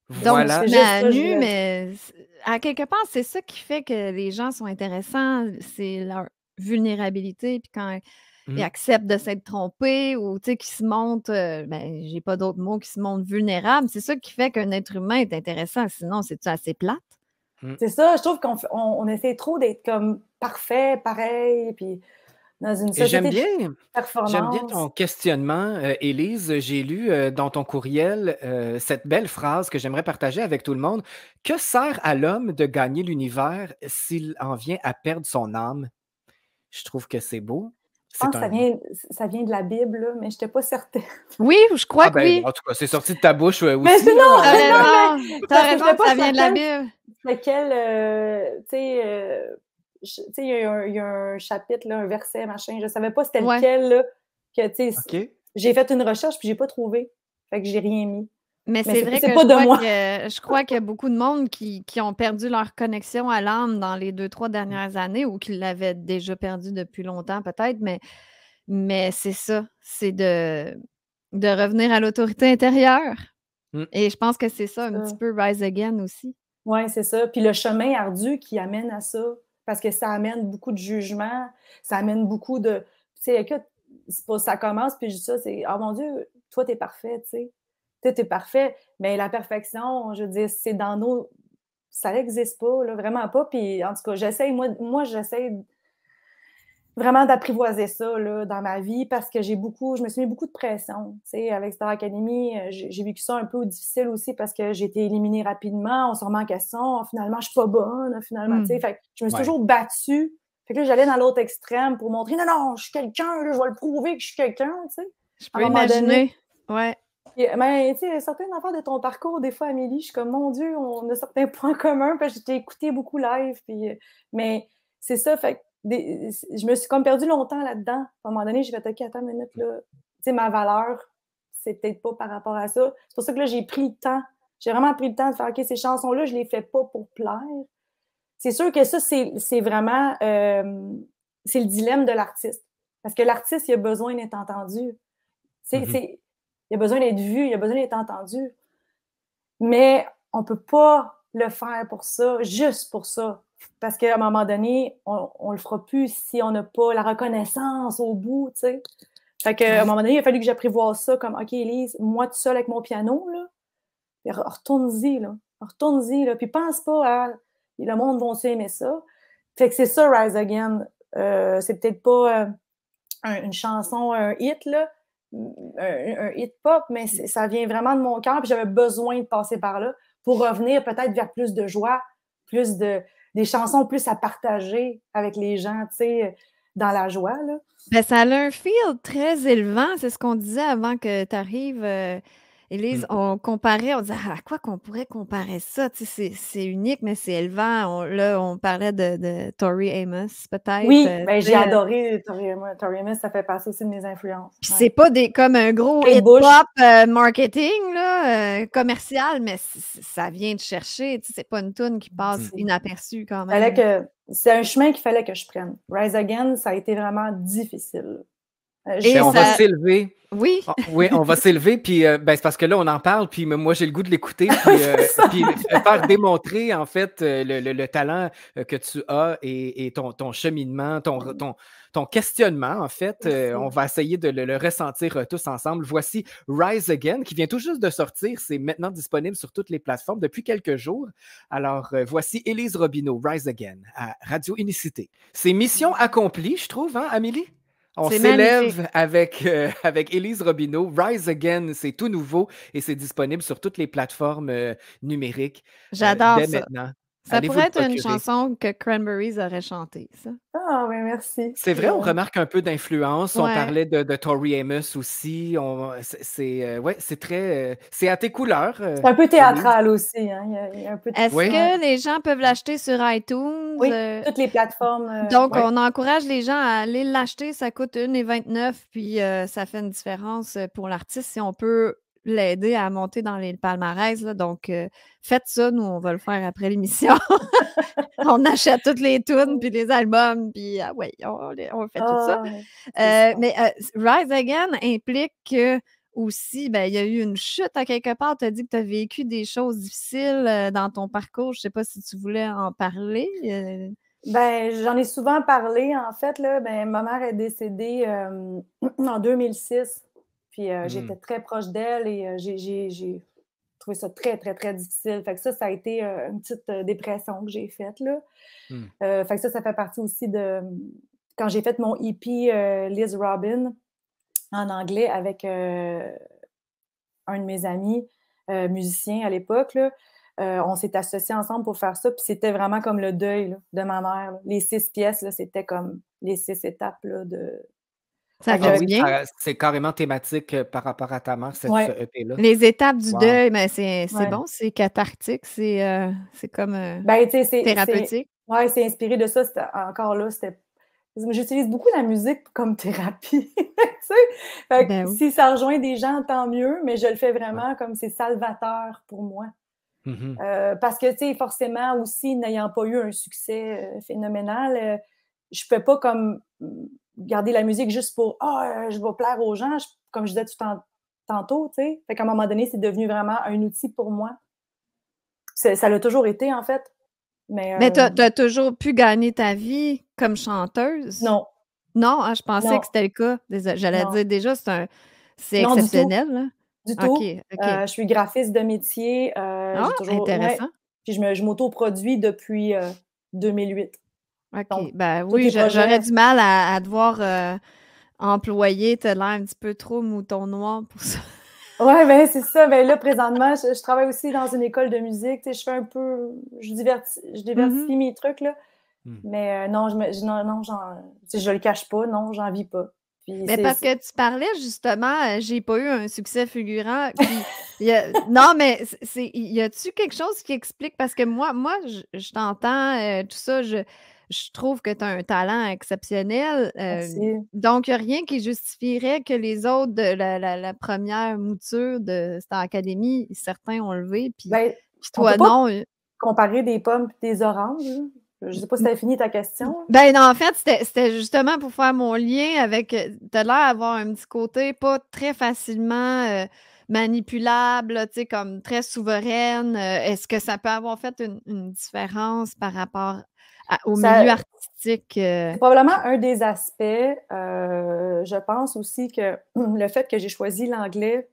Voilà. Donc, tu à nu, mais à quelque part, c'est ça qui fait que les gens sont intéressants, c'est leur vulnérabilité, puis quand ils acceptent de s'être trompés ou qu'ils se montrent, ben, j'ai pas d'autres mots, qui se montrent vulnérables, c'est ça qui fait qu'un être humain est intéressant, sinon c'est assez plate. C'est ça, je trouve qu'on essaie trop d'être comme parfait, pareil, puis dans une société de performance. J'aime bien ton questionnement, Élise. J'ai lu dans ton courriel cette belle phrase que j'aimerais partager avec tout le monde. Que sert à l'homme de gagner l'univers s'il en vient à perdre son âme? Je trouve que c'est beau. Je pense que ça vient de la Bible, là, mais je n'étais pas certaine. Oui, je crois que oui. En tout cas, c'est sorti de ta bouche aussi. Mais c'est non, t'as raison, ça vient de la Bible. Lequel, tu sais, tu sais, il y a un chapitre, là, un verset, machin. Je savais pas c'était Ouais. lequel, là. Que, tu sais, OK. j'ai fait une recherche, puis j'ai pas trouvé. Fait que j'ai rien mis. Mais Mais c'est vrai c'est que pas de moi. je crois qu'il y a beaucoup de monde qui ont perdu leur connexion à l'âme dans les 2-3 dernières années ou qui l'avaient déjà perdu depuis longtemps peut-être, mais c'est ça, c'est de revenir à l'autorité intérieure. Mmh. Et je pense que c'est ça un Ça. petit peu Rise Again aussi. Oui, c'est ça. Puis le chemin ardu qui amène à ça, parce que ça amène beaucoup de jugement, ça amène beaucoup de. Tu sais, écoute, ça commence, puis je dis ça, c'est oh mon Dieu, toi, t'es parfait, tu sais. T'es parfait. Mais la perfection, je veux dire, c'est dans nos. Ça n'existe pas, là, vraiment pas. Puis en tout cas, j'essaie vraiment d'apprivoiser ça là, dans ma vie parce que je me suis mis beaucoup de pression. Tu sais, avec Star Academy, j'ai vécu ça un peu difficile aussi parce que j'ai été éliminée rapidement, on se remet en question, finalement, je suis pas bonne, finalement, tu sais. Fait que je me suis toujours battue. Fait que là, j'allais dans l'autre extrême pour montrer, non, non, je suis quelqu'un, là, je vais le prouver que je suis quelqu'un, tu sais. Je peux imaginer, ouais. Mais tu sais, certaines affaires de ton parcours, des fois, Amélie, je suis comme, mon Dieu, on a certains points communs, parce que j'ai écouté beaucoup live, puis, mais c'est ça, fait que je me suis comme perdue longtemps là-dedans. À un moment donné, j'ai fait, OK, attends une minute, là, tu sais, ma valeur, c'est peut-être pas par rapport à ça. C'est pour ça que là, j'ai pris le temps. J'ai vraiment pris le temps de faire, OK, ces chansons-là, je les fais pas pour plaire. C'est sûr que ça, c'est vraiment, c'est le dilemme de l'artiste. Parce que l'artiste, il a besoin d'être entendu. Il a besoin d'être vu, il a besoin d'être entendu. Mais on ne peut pas le faire pour ça, juste pour ça. Parce qu'à un moment donné, on ne le fera plus si on n'a pas la reconnaissance au bout, tu sais. Fait qu'à un moment donné, il a fallu que j'apprivoise ça comme, OK, Élise, moi tout seul avec mon piano, là, retourne-y, là. Retourne-y, là. Puis pense pas à le monde va aimer ça. Fait que c'est ça, Rise Again. C'est peut-être pas une chanson, un hit, là, un hit pop, mais ça vient vraiment de mon cœur, puis j'avais besoin de passer par là pour revenir peut-être vers plus de joie, des chansons plus à partager avec les gens, tu sais, dans la joie, là. Ben, ça a un feel très élevant, c'est ce qu'on disait avant que tu arrives, Élise. On comparait, on disait à quoi qu'on pourrait comparer ça? Tu sais, c'est unique, mais c'est élevant. On parlait de Tori Amos, peut-être. Oui, ben, j'ai adoré Tori Amos, ça fait partie aussi de mes influences. Puis c'est pas comme un gros hip-hop marketing là, commercial, mais ça vient de chercher. Tu sais, c'est pas une toune qui passe inaperçue quand même. C'est un chemin qu'il fallait que je prenne. Rise Again, ça a été vraiment difficile. On va s'élever. Oui. Oui, on va s'élever, puis ben, c'est parce que là, on en parle, puis moi, j'ai le goût de l'écouter, puis faire démontrer, en fait, le talent que tu as et ton cheminement, ton questionnement, en fait. On va essayer de le ressentir tous ensemble. Voici Rise Again, qui vient tout juste de sortir. C'est maintenant disponible sur toutes les plateformes depuis quelques jours. Alors, voici Élise Robineau, Rise Again, à Radio Unicité. C'est mission accomplie, je trouve, hein, Amélie? On s'élève avec Élise Robineau. Rise Again, c'est tout nouveau et c'est disponible sur toutes les plateformes numériques. J'adore dès ça. maintenant. Ça pourrait être une chanson que Cranberries aurait chantée, ça. Ah, oui, merci. C'est vrai, on remarque un peu d'influence. Ouais. On parlait de Tori Amos aussi. C'est très... c'est à tes couleurs. C'est un peu théâtral aussi. Hein? Il y a un peu de... Est-ce que les gens peuvent l'acheter sur iTunes? Oui, toutes les plateformes. Donc, on encourage les gens à aller l'acheter. Ça coûte 1,29 $, puis ça fait une différence pour l'artiste si on peut l'aider à monter dans les palmarès. Là. Donc, faites ça. Nous, on va le faire après l'émission. On achète toutes les tunes, puis les albums, puis on fait tout ça. Mais Rise Again implique que aussi, ben, il y a eu une chute à quelque part. Tu as dit que tu as vécu des choses difficiles dans ton parcours. Je ne sais pas si tu voulais en parler. Ben, j'en ai souvent parlé, en fait. Là, ben, ma mère est décédée en 2006. Puis j'étais très proche d'elle et j'ai trouvé ça très, très, très difficile. Fait que ça a été une petite dépression que j'ai faite. Là. Fait que ça fait partie aussi de... Quand j'ai fait mon EP Liz Robin en anglais avec un de mes amis musiciens à l'époque, là, on s'est associés ensemble pour faire ça. Puis c'était vraiment comme le deuil là, de ma mère. Là. Les 6 pièces, là, c'était comme les 6 étapes là, de... Ça va bien. C'est carrément thématique par rapport à ta mère, cette EP-là. Les étapes du deuil, mais c'est bon, c'est cathartique, c'est comme thérapeutique. Ouais, c'est inspiré de ça. Encore là, j'utilise beaucoup la musique comme thérapie. Tu sais? Fait que Ben oui. si ça rejoint des gens, tant mieux, mais je le fais Ouais. vraiment comme c'est salvateur pour moi. Mhm. Parce que, tu sais, forcément aussi, n'ayant pas eu un succès phénoménal, je peux pas comme garder la musique juste pour je vais plaire aux gens, comme je disais tantôt, tu sais. Fait qu'à un moment donné, c'est devenu vraiment un outil pour moi. Ça l'a toujours été, en fait. Mais Mais t'as toujours pu gagner ta vie comme chanteuse? non, Non? Ah, je pensais non, que c'était le cas. J'allais non, dire déjà, c'est non, du tout. exceptionnel, là. Du OK, tout. OK. Je suis graphiste de métier. Ah, J'ai toujours. Ouais. intéressant. Puis je m'auto-produis depuis 2008. Donc, OK. Ben tous oui, tes j'aurais projets. du mal à devoir employer. T'as l'air un petit peu trop mouton noir pour ça. Ouais, ben c'est ça. Ben là, présentement, je travaille aussi dans une école de musique. Tu sais, je fais un peu. Je Mhm. diversifie mes trucs, là. Mhm. Mais non, non, tu sais, je le cache pas. Non, j'en vis pas. Puis Mais parce que tu parlais justement, j'ai pas eu un succès fulgurant. Puis, non, mais y a-tu quelque chose qui explique? Parce que moi, je t'entends, tout ça, je trouve que tu as un talent exceptionnel. Merci. Donc, il n'y a rien qui justifierait que les autres de la première mouture de cette académie, certains ont levé, puis Ben, on peut toi, pas non. comparer des pommes et des oranges, là. Je sais pas si t'as fini ta question. Ben non, en fait, c'était justement pour faire mon lien avec. T'as l'air d'avoir un petit côté pas très facilement manipulable, là, tu sais, comme très souveraine. Est-ce que ça peut avoir fait une différence par rapport au Ça, milieu artistique? C'est probablement un des aspects. Je pense aussi que le fait que j'ai choisi l'anglais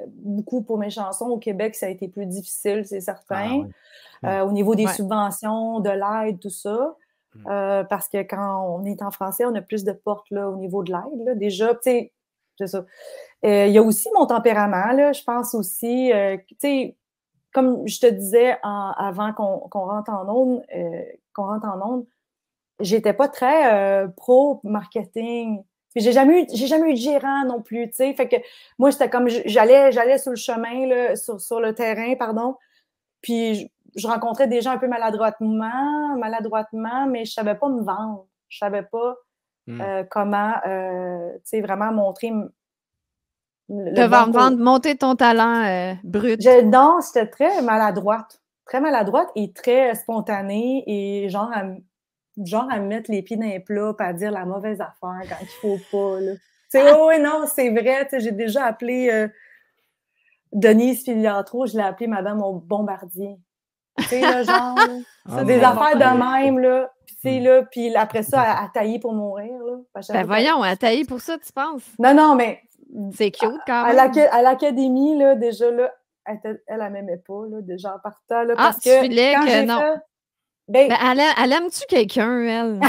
beaucoup pour mes chansons au Québec, ça a été plus difficile, c'est Ah certain. oui. Mhm. Au niveau des Ouais. subventions, de l'aide, tout ça. Mhm. Parce que quand on est en français, on a plus de portes là, au niveau de l'aide. Là. Déjà, tu sais, c'est ça. Il y a aussi mon tempérament, là. Je pense aussi, tu sais, comme je te disais avant qu'on rentre en onde, j'étais pas très pro marketing. Puis j'ai jamais eu de gérant non plus, tu sais. Fait que moi, c'était comme j'allais sur le chemin, là, sur le terrain, pardon. Puis je rencontrais des gens un peu maladroitement, mais je savais pas me vendre. Je savais pas Mhm. comment, tu sais, vraiment montrer le Te bon vendre, côté. monter ton talent brut. Non, j'étais très maladroite et très spontanée et genre à me mettre les pieds dans les plats et à dire la mauvaise affaire quand il faut pas, là. Tu sais, oh oui, non, c'est vrai, tu sais, j'ai déjà appelé Denise Filiatro, je l'ai appelée Madame au Bombardier. Tu sais, là, genre, là, Ah Ça, des c'est mon affaires de bon. Dieu. même, là. Puis, tu sais, Mhm. là, puis après ça, elle taillé pour mourir, là. À chaque Ben fois qu'elle... voyons, elle taille pour ça, tu penses? Non, non, mais C'est cute quand à même. l'académie, là, déjà, là, elle m'aimait pas, là, déjà en partant, là, Ah, parce tu que filais quand que j'ai non. fait... Ben, Ben, elle aime-tu quelqu'un, elle?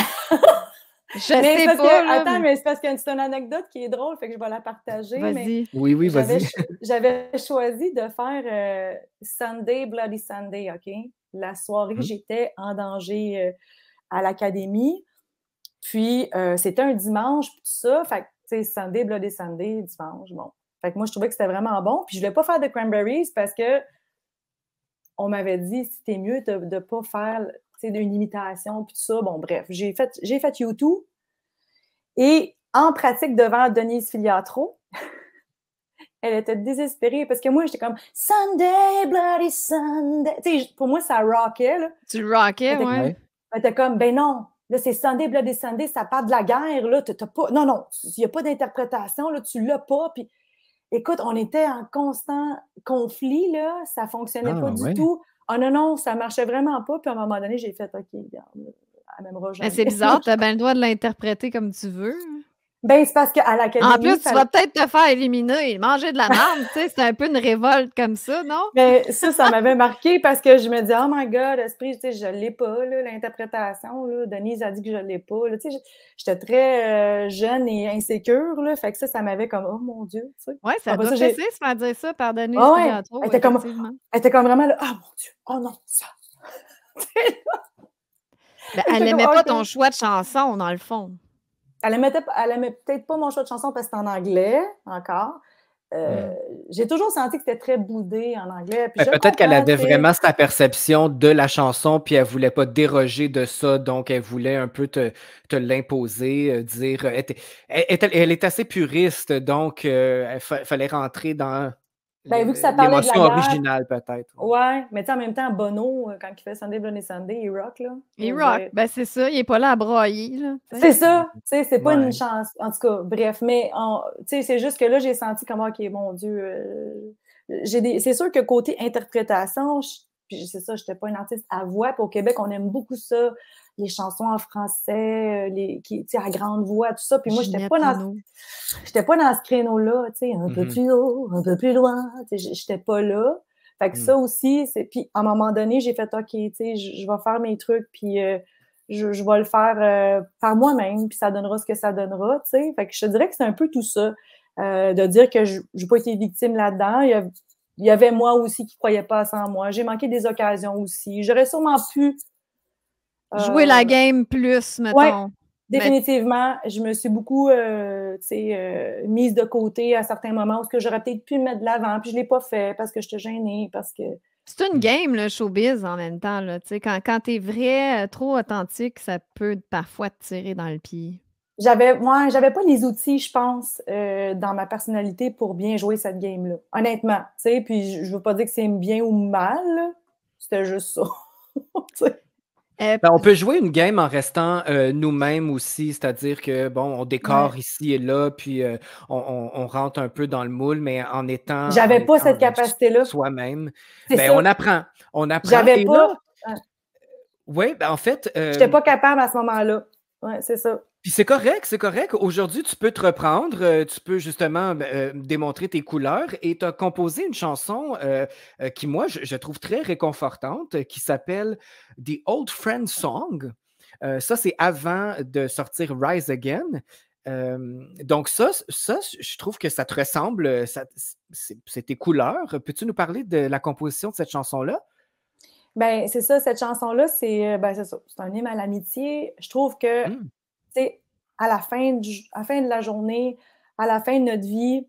Je mais c'est sais parce pas, que, là, attends, mais mais c'est parce que c'est une anecdote qui est drôle, fait que je vais la partager, mais vas-y. Oui, oui, vas-y. j'avais choisi de faire Sunday, Bloody Sunday, OK? La soirée, Mhm. j'étais en danger à l'académie, puis c'était un dimanche, puis tout ça, fait que, tu sais, Sunday, Bloody Sunday, dimanche, bon. Fait que moi, je trouvais que c'était vraiment bon, puis je voulais pas faire de cranberries parce que on m'avait dit, c'était mieux de ne pas faire, tu sais, une imitation, puis tout ça. Bon, bref, j'ai fait YouTube, et en pratique devant Denise Filiatro, elle était désespérée parce que moi, j'étais comme Sunday, Bloody Sunday. Tu sais, pour moi, ça rockait, là. Tu le rockais, Elle était, ouais. Ouais. elle était comme, ben non, là, c'est Sunday, Bloody Sunday, ça parle de la guerre, là. T'as pas, non, non, il n'y a pas d'interprétation, là, tu l'as pas. Puis, écoute, on était en constant conflit, là. Ça fonctionnait pas Ah du ouais. tout. Ah non, non, ça marchait vraiment pas. Puis à un moment donné, j'ai fait, OK, regarde, elle m'aimera Mais jamais. c'est bizarre, t'as bien le droit de l'interpréter comme tu veux. Ben, c'est parce qu'à En l'académie, plus, tu vas peut-être te faire éliminer et manger de la marde, tu sais, c'est un peu une révolte comme ça, non? mais ça m'avait marqué parce que je me dis, oh my God, esprit, tu sais, je l'ai pas, là, l'interprétation, là. Denise a dit que je l'ai pas, là. Tu sais, j'étais très jeune et insécure, là. Fait que ça m'avait comme, oh mon Dieu, tu sais. Ouais, ça Après doit ça, fesser se faire dire ça par Denise ah ouais, Filiatro, effectivement. elle était comme vraiment là, oh mon Dieu, oh non, ça. Ben, elle J'étais comme, aimait pas ton OK. choix de chanson, dans le fond. Elle aimait peut-être pas mon choix de chanson parce que c'était en anglais, encore. J'ai toujours senti que c'était très boudé en anglais. Puis Ben, je peut-être qu'elle comprends, avait tu sais. vraiment sa perception de la chanson, puis elle voulait pas déroger de ça, donc elle voulait un peu te l'imposer, dire, elle est assez puriste, donc fallait rentrer dans Ben, vu que ça parlait de la l'émotion guerre, originale peut-être. Ouais. ouais, mais tu sais, en même temps, Bono, quand il fait Sunday Bloody Sunday, il rock, là. Je Il veux rock. dire, Ben, c'est ça. Il est pas là à brailler, là, tu sais. c'est ça, tu sais, c'est pas une Ouais. chance. En tout cas, bref, mais tu sais, c'est juste que là, j'ai senti comme, OK, mon Dieu, c'est sûr que côté interprétation, puis c'est ça, j'étais pas une artiste à voix, puis au Québec, on aime beaucoup ça, les chansons en français, tu sais, à grande voix, tout ça, puis moi, Ginette Renault. j'étais pas dans ce créneau-là, tu sais, un peu Mhm. plus haut, un peu plus loin, tu sais, j'étais pas là. Fait que ça aussi, puis à un moment donné, j'ai fait, OK, tu sais, je vais faire mes trucs, puis je vais le faire par moi-même, puis ça donnera ce que ça donnera, tu sais. Fait que je te dirais que c'est un peu tout ça, de dire que je n'ai pas été victime là-dedans. Il y avait moi aussi qui ne croyais pas assez en moi. J'ai manqué des occasions aussi. J'aurais sûrement pu. Jouer la Euh, game plus, ouais, mettons. Mais définitivement. Je me suis beaucoup mise de côté à certains moments où j'aurais peut-être pu me mettre de l'avant, puis je ne l'ai pas fait parce que j'étais gênée, parce que. c'est une game, le showbiz, en même temps, là. Tu sais, quand t'es vrai, trop authentique, ça peut parfois te tirer dans le pied. J'avais pas les outils, je pense, dans ma personnalité pour bien jouer cette game-là. Honnêtement, tu sais, puis je veux pas dire que c'est bien ou mal, là. C'était juste ça. Tu sais. Ben, on peut jouer une game en restant nous-mêmes aussi, c'est-à-dire que, bon, on décore Ouais. ici et là, puis on rentre un peu dans le moule, mais en J'avais pas étant cette capacité-là. soi-même, C'est ben, ça. on apprend. J'avais Et là, pas. oui, ben, en fait, J'étais pas capable à ce moment-là. Ouais, c'est ça. puis c'est correct, c'est correct. Aujourd'hui, tu peux te reprendre, tu peux justement démontrer tes couleurs et tu as composé une chanson qui, moi, je trouve très réconfortante, qui s'appelle The Old Friend Song. Ça, c'est avant de sortir Rise Again. Donc ça, je trouve que ça te ressemble, c'est tes couleurs. Peux-tu nous parler de la composition de cette chanson-là? Ben, c'est ça, cette chanson-là, ben, c'est ça. C'est un hymne à l'amitié. Je trouve que, tu Hmm. sais, à la fin de la journée, à la fin de notre vie,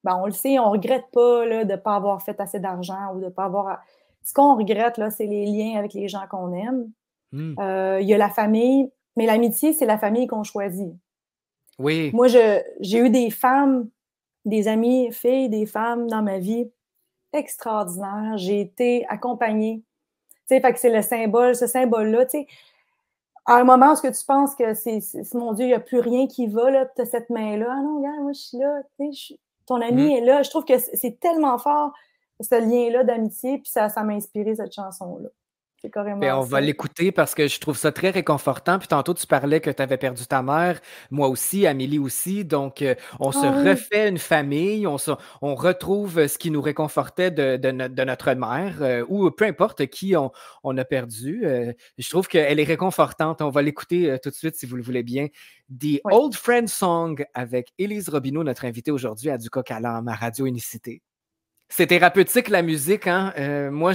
ben, on le sait, on regrette pas là, de ne pas avoir fait assez d'argent ou de ne pas avoir. Ce qu'on regrette, là, c'est les liens avec les gens qu'on aime. Hmm. Il y a la famille, mais l'amitié, c'est la famille qu'on choisit. Oui. Moi, j'ai eu des femmes, des amies, filles, des femmes dans ma vie extraordinaires. J'ai été accompagnée. Tu sais, fait que c'est le symbole, ce symbole-là, tu sais. À un moment où ce que tu penses que mon Dieu, il n'y a plus rien qui va, là, tu as cette main-là. Ah non, regarde, moi, je suis là, tu sais, ton Hmm. ami est là. Je trouve que c'est tellement fort, ce lien-là d'amitié, puis ça m'a inspiré cette chanson-là. C'est Ben, carrément on va ça. l'écouter parce que je trouve ça très réconfortant. Puis tantôt, tu parlais que tu avais perdu ta mère, moi aussi, Amélie aussi. Donc, on se Ah oui. refait une famille, on retrouve ce qui nous réconfortait de notre mère ou peu importe qui on a perdu. Je trouve qu'elle est réconfortante. On va l'écouter tout de suite si vous le voulez bien. The Oui. Old Friend Song avec Élise Robineau, notre invitée aujourd'hui à Du Coq à l'âne, à Radio Unicité. C'est thérapeutique la musique, hein? Moi,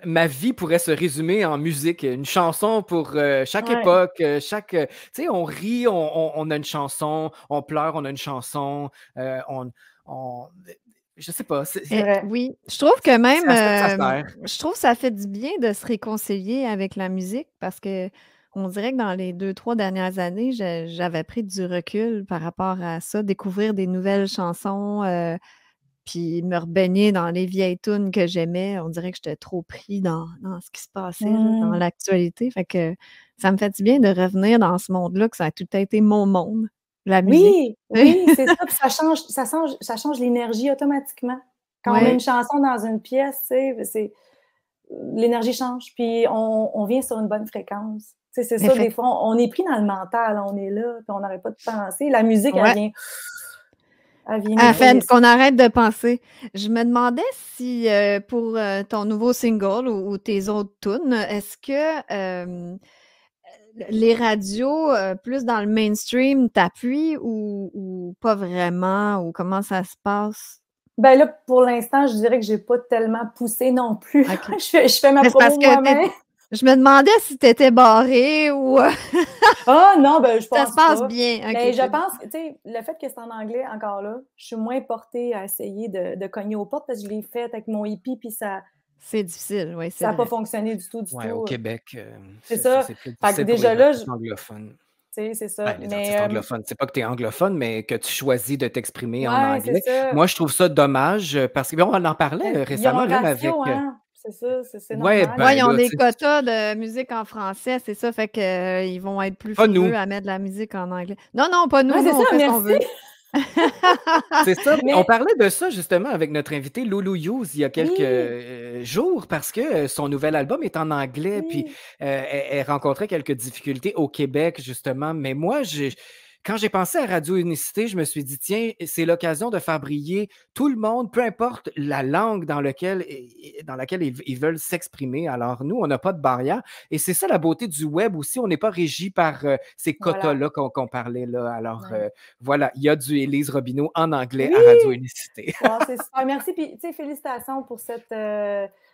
ma vie pourrait se résumer en musique. Une chanson pour chaque Ouais. époque, tu sais, on rit, on a une chanson, on pleure, on a une chanson, on- je sais pas, C'est vrai. Oui, je trouve que c'est même, à ça que ça sert. je trouve que ça fait du bien de se réconcilier avec la musique parce que on dirait que dans les 2, 3 dernières années, j'avais pris du recul par rapport à ça, découvrir des nouvelles chansons, puis me rebaigner dans les vieilles tunes que j'aimais. On dirait que j'étais trop pris dans ce qui se passait, là, dans Mmh. l'actualité. Fait que ça me fait du bien de revenir dans ce monde-là, que ça a tout été mon monde, la musique. Oui, oui, c'est ça, puis ça change l'énergie automatiquement. Quand on met une Ouais, chanson dans une pièce, tu sais, l'énergie change, puis on vient sur une bonne fréquence. Tu sais, c'est ça, des effect fois, on est pris dans le mental, on est là, puis on n'arrête pas de penser. La musique, ouais. elle vient nettoyer Afin ça. qu'on arrête de penser. Je me demandais si, pour, ton nouveau single ou tes autres tunes, est-ce que, les radios, plus dans le mainstream t'appuient ou pas vraiment? Ou comment ça se passe? Ben là, pour l'instant, je dirais que j'ai pas tellement poussé non plus. OK. Je fais ma Mais c'est parce promo que tu moi-même. Je me demandais si tu étais barré ou Ah non, ben je ça pense se passe pas. bien. OK, Mais je c'est bon. pense, tu sais, le fait que c'est en anglais, encore là, je suis moins portée à essayer de cogner aux portes parce que je l'ai fait avec mon hippie, puis ça C'est difficile, oui, c'est n'a pas vrai. fonctionné du tout, du Ouais, au tout. Québec, C'est ça. c'est plus Fait que difficile pour les déjà là, tu artistes anglophones. sais, c'est ça. Ben, les Mais artistes anglophones, c'est pas que tu es anglophone, mais que tu choisis de t'exprimer en ouais, c'est anglais. ça. Moi, je trouve ça dommage parce que bon, on en parlait Ils ont récemment un même avec. ratio, hein? C'est ça, c'est Ouais, normal. Ouais, ben ils ont là, des tu sais, quotas de musique en français, c'est ça, fait que, ils vont être plus pas nous. frileux à mettre de la musique en anglais. Non, non, pas nous, Ouais, nous, c'est ça, on fait ce qu'on merci. veut. C'est ça, mais on Mais parlait de ça justement avec notre invité Loulou Hughes il y a quelques oui, jours parce que son nouvel album est en anglais, puis oui, elle rencontrait quelques difficultés au Québec justement. Mais moi, quand j'ai pensé à Radio Unicité, je me suis dit, tiens, c'est l'occasion de faire briller tout le monde, peu importe la langue dans laquelle ils veulent s'exprimer. Alors nous, on n'a pas de barrière. Et c'est ça la beauté du web aussi. On n'est pas régi par ces voilà. quotas-là qu'on parlait là. Alors, Ouais. voilà, il y a du Élise Robineau en anglais Oui! à Radio Unicité. Wow, c'est super. Merci. Puis, tu sais, félicitations pour cette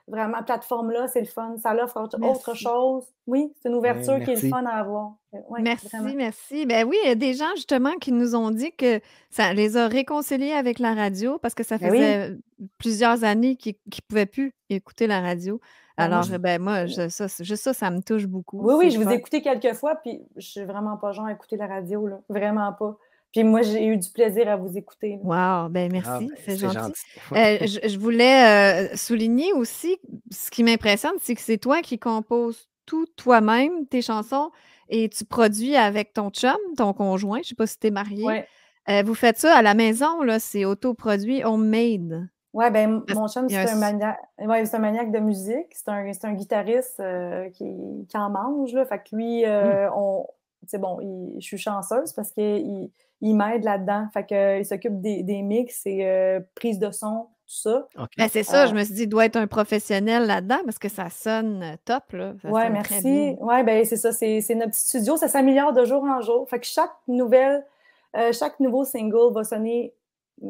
vraiment plateforme-là. C'est le fun. Ça offre autre Merci. chose. Oui, c'est une ouverture qui est le Merci. fun à avoir. Oui, vraiment. Merci, merci. Ben oui, il y a des gens justement qui nous ont dit que ça les a réconciliés avec la radio parce que ça Ben oui. faisait plusieurs années qu'ils pouvaient plus écouter la radio. Ben moi, Alors, ben moi, juste ça, ça me touche beaucoup. oui, C'est oui, le je vous ai fun. écouté quelques fois, puis je suis vraiment pas genre à écouter la radio, là. Vraiment pas. Puis moi, j'ai eu du plaisir à vous écouter, là. Wow, ben Ah, merci, ben, c'est c'est gentil. gentil. Je voulais souligner aussi, ce qui m'impressionne, c'est que c'est toi qui composes tout toi-même, tes chansons, et tu produis avec ton chum, ton conjoint. Je ne sais pas si tu es marié. Ouais. Vous faites ça à la maison, là, c'est autoproduit, homemade. Ouais, ben Parce mon chum, qu'il y a un c'est un maniaque de musique. C'est un guitariste qui en mange, là. Fait que lui, Mmh. c'est bon, je suis chanceuse parce qu'il m'aide là-dedans. Fait que il s'occupe des mix et prise de son, tout ça. OK. Ben, c'est ça, Euh, je me suis dit, il doit être un professionnel là-dedans parce que ça sonne top, là. Ça ouais, sonne très bien. merci. Ouais, ben c'est ça, c'est notre petit studio. Ça s'améliore de jour en jour. Fait que chaque nouveau single va sonner, tu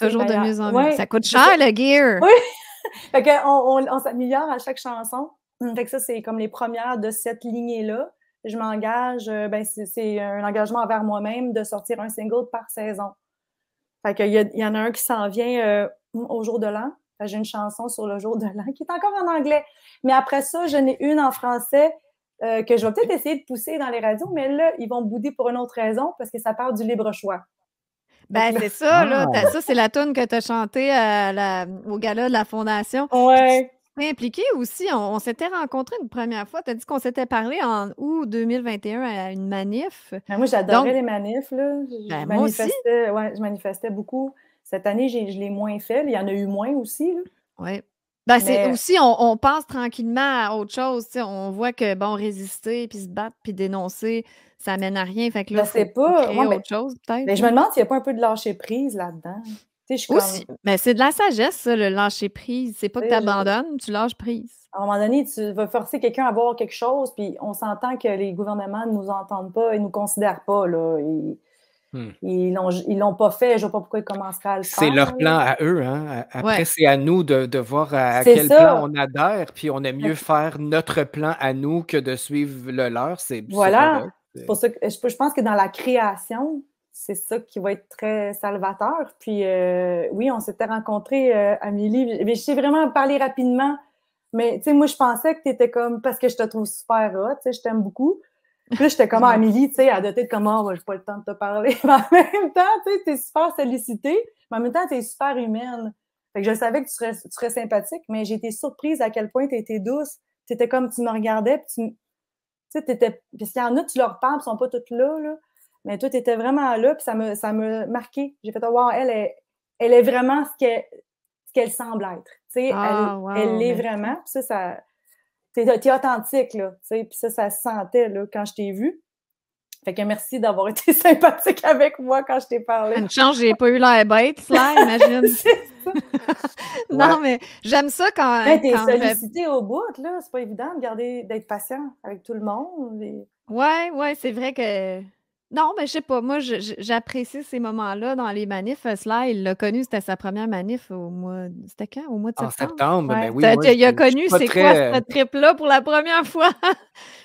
sais, Toujours de meilleur. mieux en mieux. Ouais, Ça coûte c'est ça. cher, le gear! Oui! Fait qu'on s'améliore à chaque chanson. Fait que ça, c'est comme les premières de cette lignée-là. Je m'engage, ben c'est un engagement envers moi-même de sortir un single par saison. Fait qu'il y en a un qui s'en vient au jour de l'an. J'ai une chanson sur le jour de l'an qui est encore en anglais. Mais après ça, j'en ai une en français que je vais peut-être essayer de pousser dans les radios, mais là, ils vont me bouder pour une autre raison parce que ça part du libre choix. Fait Ben, que là, c'est ça, là. Ah! Ça, c'est la tune que tu as chantée au gala de la Fondation. Puis tu ouais. t'es impliquée aussi. On s'était rencontrés une première fois. Tu as dit qu'on s'était parlé en août 2021 à une manif. Mais moi, j'adorais Donc, les manifs, là. ben, moi aussi. Je manifestais beaucoup. Cette année, je l'ai moins fait. Il y en a eu moins aussi, là. Oui. Ben, c'est Mais aussi, on passe tranquillement à autre chose. Tu sais, on voit que, bon, résister, puis se battre, puis dénoncer, ça mène à rien. Fait que là, je il sais faut pas. créer Ouais, autre chose, peut-être, mais je me là. demande s'il n'y a pas un peu de lâcher prise là-dedans. Tu sais, je suis Aussi. comme. Ben, c'est de la sagesse, ça, le lâcher prise. C'est pas que Tu tu sais, abandonnes, tu lâches prise. à un moment donné, tu vas forcer quelqu'un à voir quelque chose, puis on s'entend que les gouvernements ne nous entendent pas et ne nous considèrent pas, là. Hmm. Ils l'ont pas fait. Je ne vois pas pourquoi ils commenceraient à le C'est faire, leur là. plan à eux, hein. Après, Ouais. c'est à nous de voir à C'est quel plan ça. on adhère, puis on aime mieux faire notre plan à nous que de suivre le leur. C'est Voilà. correct. C'est pour ça que je pense que dans la création, c'est ça qui va être très salvateur. Puis oui, on s'était rencontrés, Amélie. Mais je t'ai vraiment parlé rapidement. Mais tu sais, moi, je pensais que tu étais comme, parce que je te trouve super hot, tu sais, je t'aime beaucoup. Puis là, j'étais comme, ah, Amélie, tu sais, elle doit être comme, oh, j'ai pas le temps de te parler. Mais en même temps, tu sais, t'es super sollicitée, mais en même temps, t'es super humaine. Fait que je savais que tu serais sympathique, mais j'ai été surprise à quel point t'étais douce. T'étais comme, tu me regardais, puis tu sais, parce qu'il y en a, tu leur parles, ils sont pas toutes là, là. Mais toi, tu étais vraiment là, puis ça me marqué. J'ai fait, oh, wow, elle est vraiment ce qu'elle semble être. Tu sais, Ah, elle wow, l'est merci. vraiment. Puis t'es authentique, là. Tu sais, puis ça se sentait, là, quand je t'ai vue. Fait que merci d'avoir été sympathique avec moi quand je t'ai parlé. Une chance, j'ai pas eu l'air bête, là, imagine. C'est ça. Ouais. Non, mais j'aime ça Mais t'es quand sollicité au bout, là. C'est pas évident d'être patient avec tout le monde. ouais, ouais, c'est vrai que Non, mais je sais pas. Moi, j'apprécie ces moments-là dans les manifs. Sly, il l'a connu, c'était sa première manif au mois. C'était quand? Au mois de En septembre? septembre, ben Ouais. oui, moi, Il a je suis connu pas c'est quoi très, ce trip-là pour la première fois. je suis pas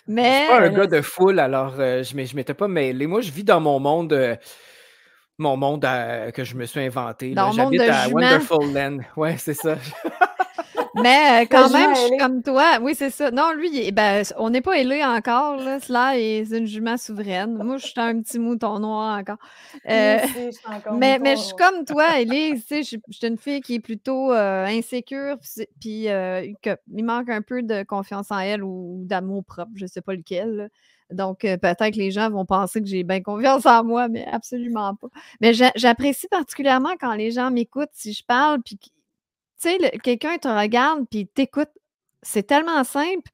Mais un Ben gars là, de foule, alors je m'étais pas mêlé. Moi, je vis dans mon monde que je me suis inventé, dans là. le monde J'habite de à jument. Wonderful Land. Ouais, c'est ça. Mais la quand jument même, je suis ailée. comme toi. Oui, c'est ça. Non, lui, ben, on n'est pas ailé encore, là. Cela est une jument souveraine. Moi, je suis un petit mouton noir encore. Moi Euh, aussi, je suis encore mais je mouton suis noir. comme toi, Élise, tu sais, je suis une fille qui est plutôt insécure, puis il manque un peu de confiance en elle ou d'amour propre, je sais pas lequel, là. Donc, peut-être que les gens vont penser que j'ai bien confiance en moi, mais absolument pas. Mais j'apprécie particulièrement quand les gens m'écoutent, si je parle, puis tu sais, quelqu'un te regarde puis t'écoute. C'est tellement simple,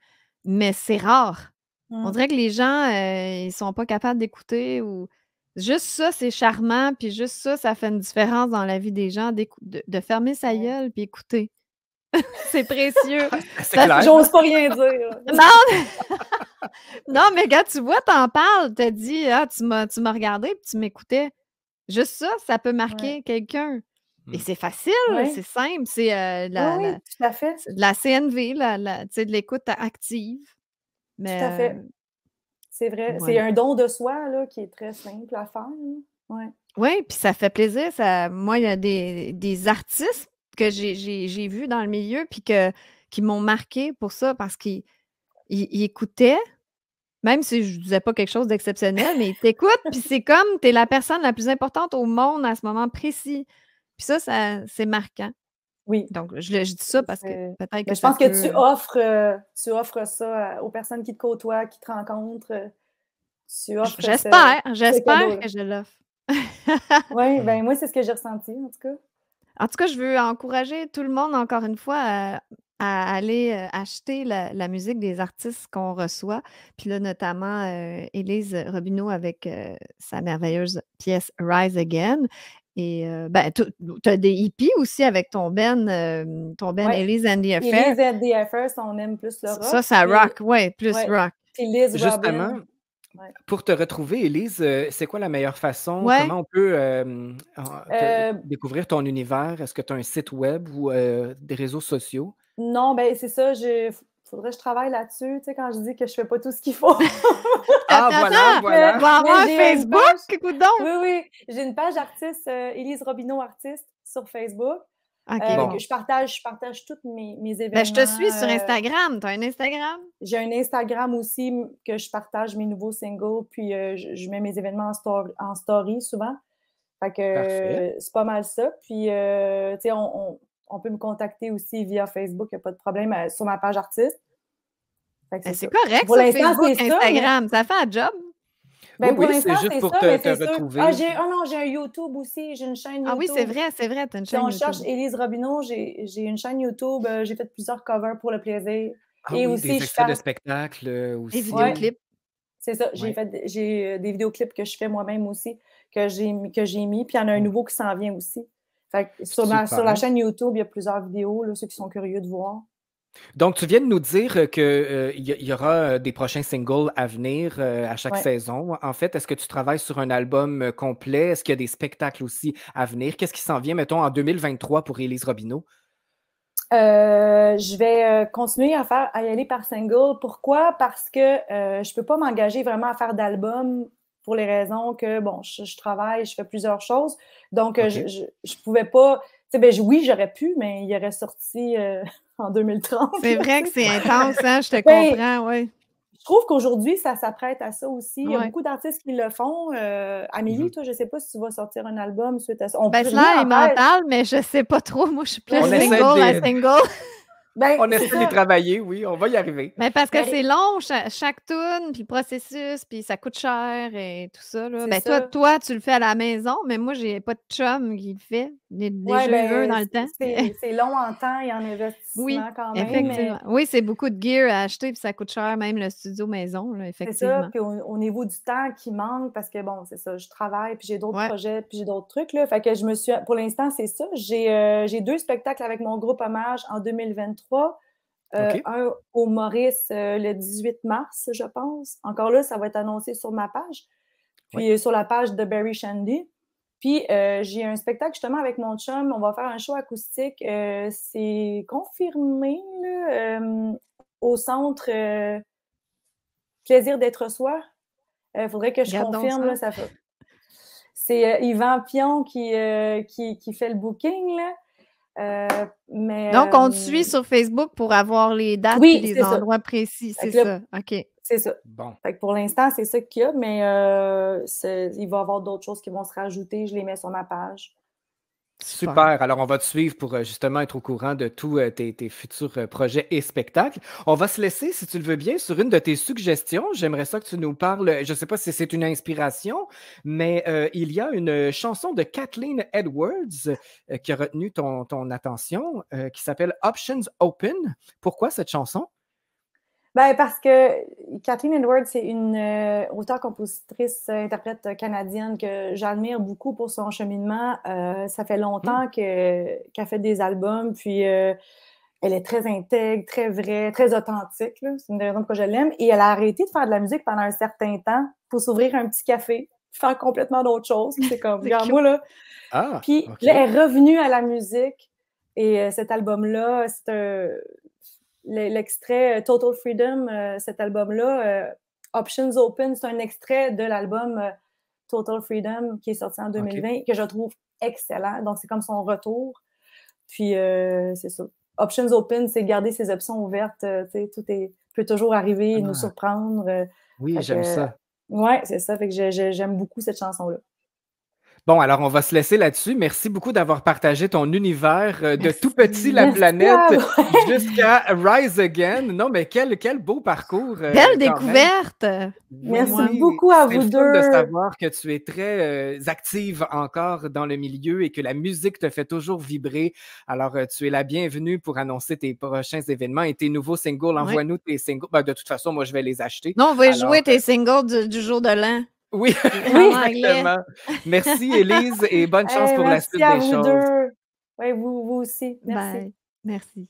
mais c'est rare. On Mm. dirait que les gens, ils sont pas capables d'écouter ou juste ça, c'est charmant, puis juste ça, ça fait une différence dans la vie des gens de fermer sa Ouais. gueule puis écouter. C'est précieux. C'est Ça clair. J'ose pas rien dire. non, non, mais gars, tu vois, t'en parles, tu dit: «Ah, tu m'as regardé puis tu m'écoutais». Juste ça, ça peut Ouais. marquer quelqu'un et Mmh. c'est facile, Ouais. c'est simple, c'est, Oui, oui, tout à fait. c'est de la CNV, tu sais, de l'écoute active, Tout à mais fait. C'est vrai. C'est ouais. un don de soi là, qui est très simple à faire. Là. Ouais. Oui, puis ça fait plaisir, moi, il y a des artistes que j'ai vus dans le milieu puis qui m'ont marqué pour ça parce qu'ils écoutaient, même si je disais pas quelque chose d'exceptionnel, mais ils t'écoutent, puis c'est comme tu es la personne la plus importante au monde à ce moment précis. Puis ça c'est marquant. Oui. Donc je dis ça parce que peut-être Mais que je ça pense que peut, tu offres ça aux personnes qui te côtoient, qui te rencontrent. Tu offres ce j'espère cadeau-là. que je l'offre. Oui, Mmh. ben moi, c'est ce que j'ai ressenti, en tout cas. En tout cas, je veux encourager tout le monde, encore une fois, à aller, acheter la musique des artistes qu'on reçoit. Puis là, notamment, Élise Robineau avec, sa merveilleuse pièce «Rise Again» et ben, tu as des hippies aussi avec ton Oui. Élise and the Affair. Elise at the First, on aime plus le rock. Ça Puis, rock, ouais, plus ouais. rock. Puis Liz Robin. Justement, Ouais. pour te retrouver, Élise, c'est quoi la meilleure façon? Ouais. Comment on peut, Euh, découvrir ton univers? Est-ce que tu as un site web ou des réseaux sociaux? non, ben c'est ça, faudrait que je travaille là-dessus, tu sais, quand je dis que je fais pas tout ce qu'il faut. Ah Attends, voilà, attends! Mais voilà! Va avoir un j'ai une Facebook? page. Écoute donc! Oui, oui, j'ai une page artiste, Élise Robineau artiste sur Facebook. OK, Que Bon, je partage tous mes ben, je te suis événements. sur Instagram. Tu as un Instagram? J'ai un Instagram aussi que je partage mes nouveaux singles, puis je mets mes événements en story souvent. Fait que parfait. c'est pas mal ça. Puis, tu sais, on peut me contacter aussi via Facebook, il n'y a pas de problème, sur ma page artiste. Fait que Ben, c'est c'est ça. correct Pour ça, l'instant, Facebook, c'est ça, mais Instagram, ça fait un job. Oui, pour oui, c'est l'instant, juste c'est pour ça, mais te c'est sûr. Ah, retrouver. non, j'ai un YouTube aussi, j'ai une chaîne Ah oui, YouTube. c'est vrai, tu as une Si chaîne on cherche YouTube. Élise Robineau, j'ai une chaîne YouTube, j'ai fait plusieurs covers pour le plaisir. Ah Et oui, aussi, des je extraits de fais. spectacles, Des Ouais, aussi. vidéoclips. c'est ça. Ouais. J'ai des vidéoclips que je fais moi-même aussi, que j'ai mis. Puis il y en a un Mmh. nouveau qui s'en vient aussi. Fait que sur la Super. chaîne YouTube, il y a plusieurs vidéos, là, ceux qui sont curieux de voir. Donc, tu viens de nous dire que, il y aura, des prochains singles à venir, à chaque Ouais. saison. En fait, est-ce que tu travailles sur un album, complet? Est-ce qu'il y a des spectacles aussi à venir? Qu'est-ce qui s'en vient, mettons, en 2023 pour Élise Robineau? Je vais continuer à y aller par single. Pourquoi? Parce que je peux pas m'engager vraiment à faire d'album pour les raisons que, bon, je travaille, je fais plusieurs choses. Donc, OK. je pouvais pas. Tu sais, ben, oui, j'aurais pu, mais il aurait sorti en 2030. C'est Là, vrai tu que sais. c'est intense, hein, je te Ben, comprends, oui. je trouve qu'aujourd'hui, ça s'apprête à ça aussi. Il y a Ouais. beaucoup d'artistes qui le font. Mmh Amélie, mh. toi, je ne sais pas si tu vas sortir un album suite à ça. On Ben, peut rien cela, il m'en empêche. parle, mais je sais pas trop. Moi, je suis plus On Oui. essaie single à de single. Ben, on c'est essaie d'y ça. travailler, oui, on va y arriver. Mais parce que Ben, c'est long, chaque tune, puis le processus, puis ça coûte cher et tout ça, là. c'est Ben, ça. toi, tu le fais à la maison, mais moi, j'ai pas de chum qui le fait. J'en ai Oui, déjà eu un ben, dans le temps, mais c'est long en temps et en oui, investissement quand même, effectivement. mais Oui, c'est beaucoup de gear à acheter, puis ça coûte cher, même le studio maison, là, c'est ça. effectivement. Puis au niveau du temps qui manque, parce que bon, c'est ça, je travaille, puis j'ai d'autres Ouais. projets, puis j'ai d'autres trucs, là. Fait que pour l'instant, c'est ça. J'ai 2 spectacles avec mon groupe Hommage en 2023. OK. Un au Maurice le 18 mars, je pense. Encore là, ça va être annoncé sur ma page. Oui. puis sur la page de Barry Shandy. Puis j'ai un spectacle justement avec mon chum. On va faire un show acoustique. C'est confirmé là, au centre Plaisir d'être soi. Il faudrait que je Regarde donc confirme. ça. Là, ça fait... C'est Yvan Pion qui fait le booking. Là. Mais, Donc, on te suit sur Facebook pour avoir les dates et oui, les c'est ça. endroits précis. Fait C'est que là, ça. OK. c'est ça. Bon. Fait que pour l'instant, c'est ça qu'il y a, mais il va y avoir d'autres choses qui vont se rajouter. Je les mets sur ma page. Super. Alors, on va te suivre pour justement être au courant de tous tes futurs projets et spectacles. On va se laisser, si tu le veux bien, sur une de tes suggestions. J'aimerais ça que tu nous parles, je ne sais pas si c'est une inspiration, mais il y a une chanson de Kathleen Edwards qui a retenu ton attention, qui s'appelle Options Open. Pourquoi cette chanson? Ben, parce que Kathleen Edwards, c'est une auteure, compositrice, interprète canadienne que j'admire beaucoup pour son cheminement. Ça fait longtemps qu'elle fait des albums, puis elle est très intègre, très vraie, très authentique. Là. C'est une des raisons pourquoi je l'aime. Et elle a arrêté de faire de la musique pendant un certain temps pour s'ouvrir un petit café, faire complètement d'autres choses. C'est comme, regarde-moi là. Ah, Puis OK. là, elle est revenue à la musique. Et cet album-là, c'est l'extrait Total Freedom, cet album-là, Options Open, c'est un extrait de l'album Total Freedom qui est sorti en 2020, que je trouve excellent. Donc, c'est comme son retour. Puis, c'est ça. Options Open, c'est garder ses options ouvertes. Tout peut toujours arriver et nous surprendre. Oui, j'aime ça. Oui, c'est ça. Fait que j'aime beaucoup cette chanson-là. Bon, alors on va se laisser là-dessus. Merci beaucoup d'avoir partagé ton univers de Merci. tout petit la Merci planète à vous. jusqu'à Rise Again. Non, mais quel beau parcours. Belle quand même. découverte. Merci Oui, beaucoup à c'est vous le fun de deux. savoir que tu es très active encore dans le milieu et que la musique te fait toujours vibrer. Alors, tu es la bienvenue pour annoncer tes prochains événements et tes nouveaux singles. Oui. Envoie-nous tes singles. Ben, de toute façon, moi, je vais les acheter. Non, on va Alors, jouer tes singles du jour de l'an. Oui, En anglais. exactement. Merci, Élise, et bonne chance pour la Merci suite à des vous choses. deux. Oui, vous aussi. Merci. Bye. Merci.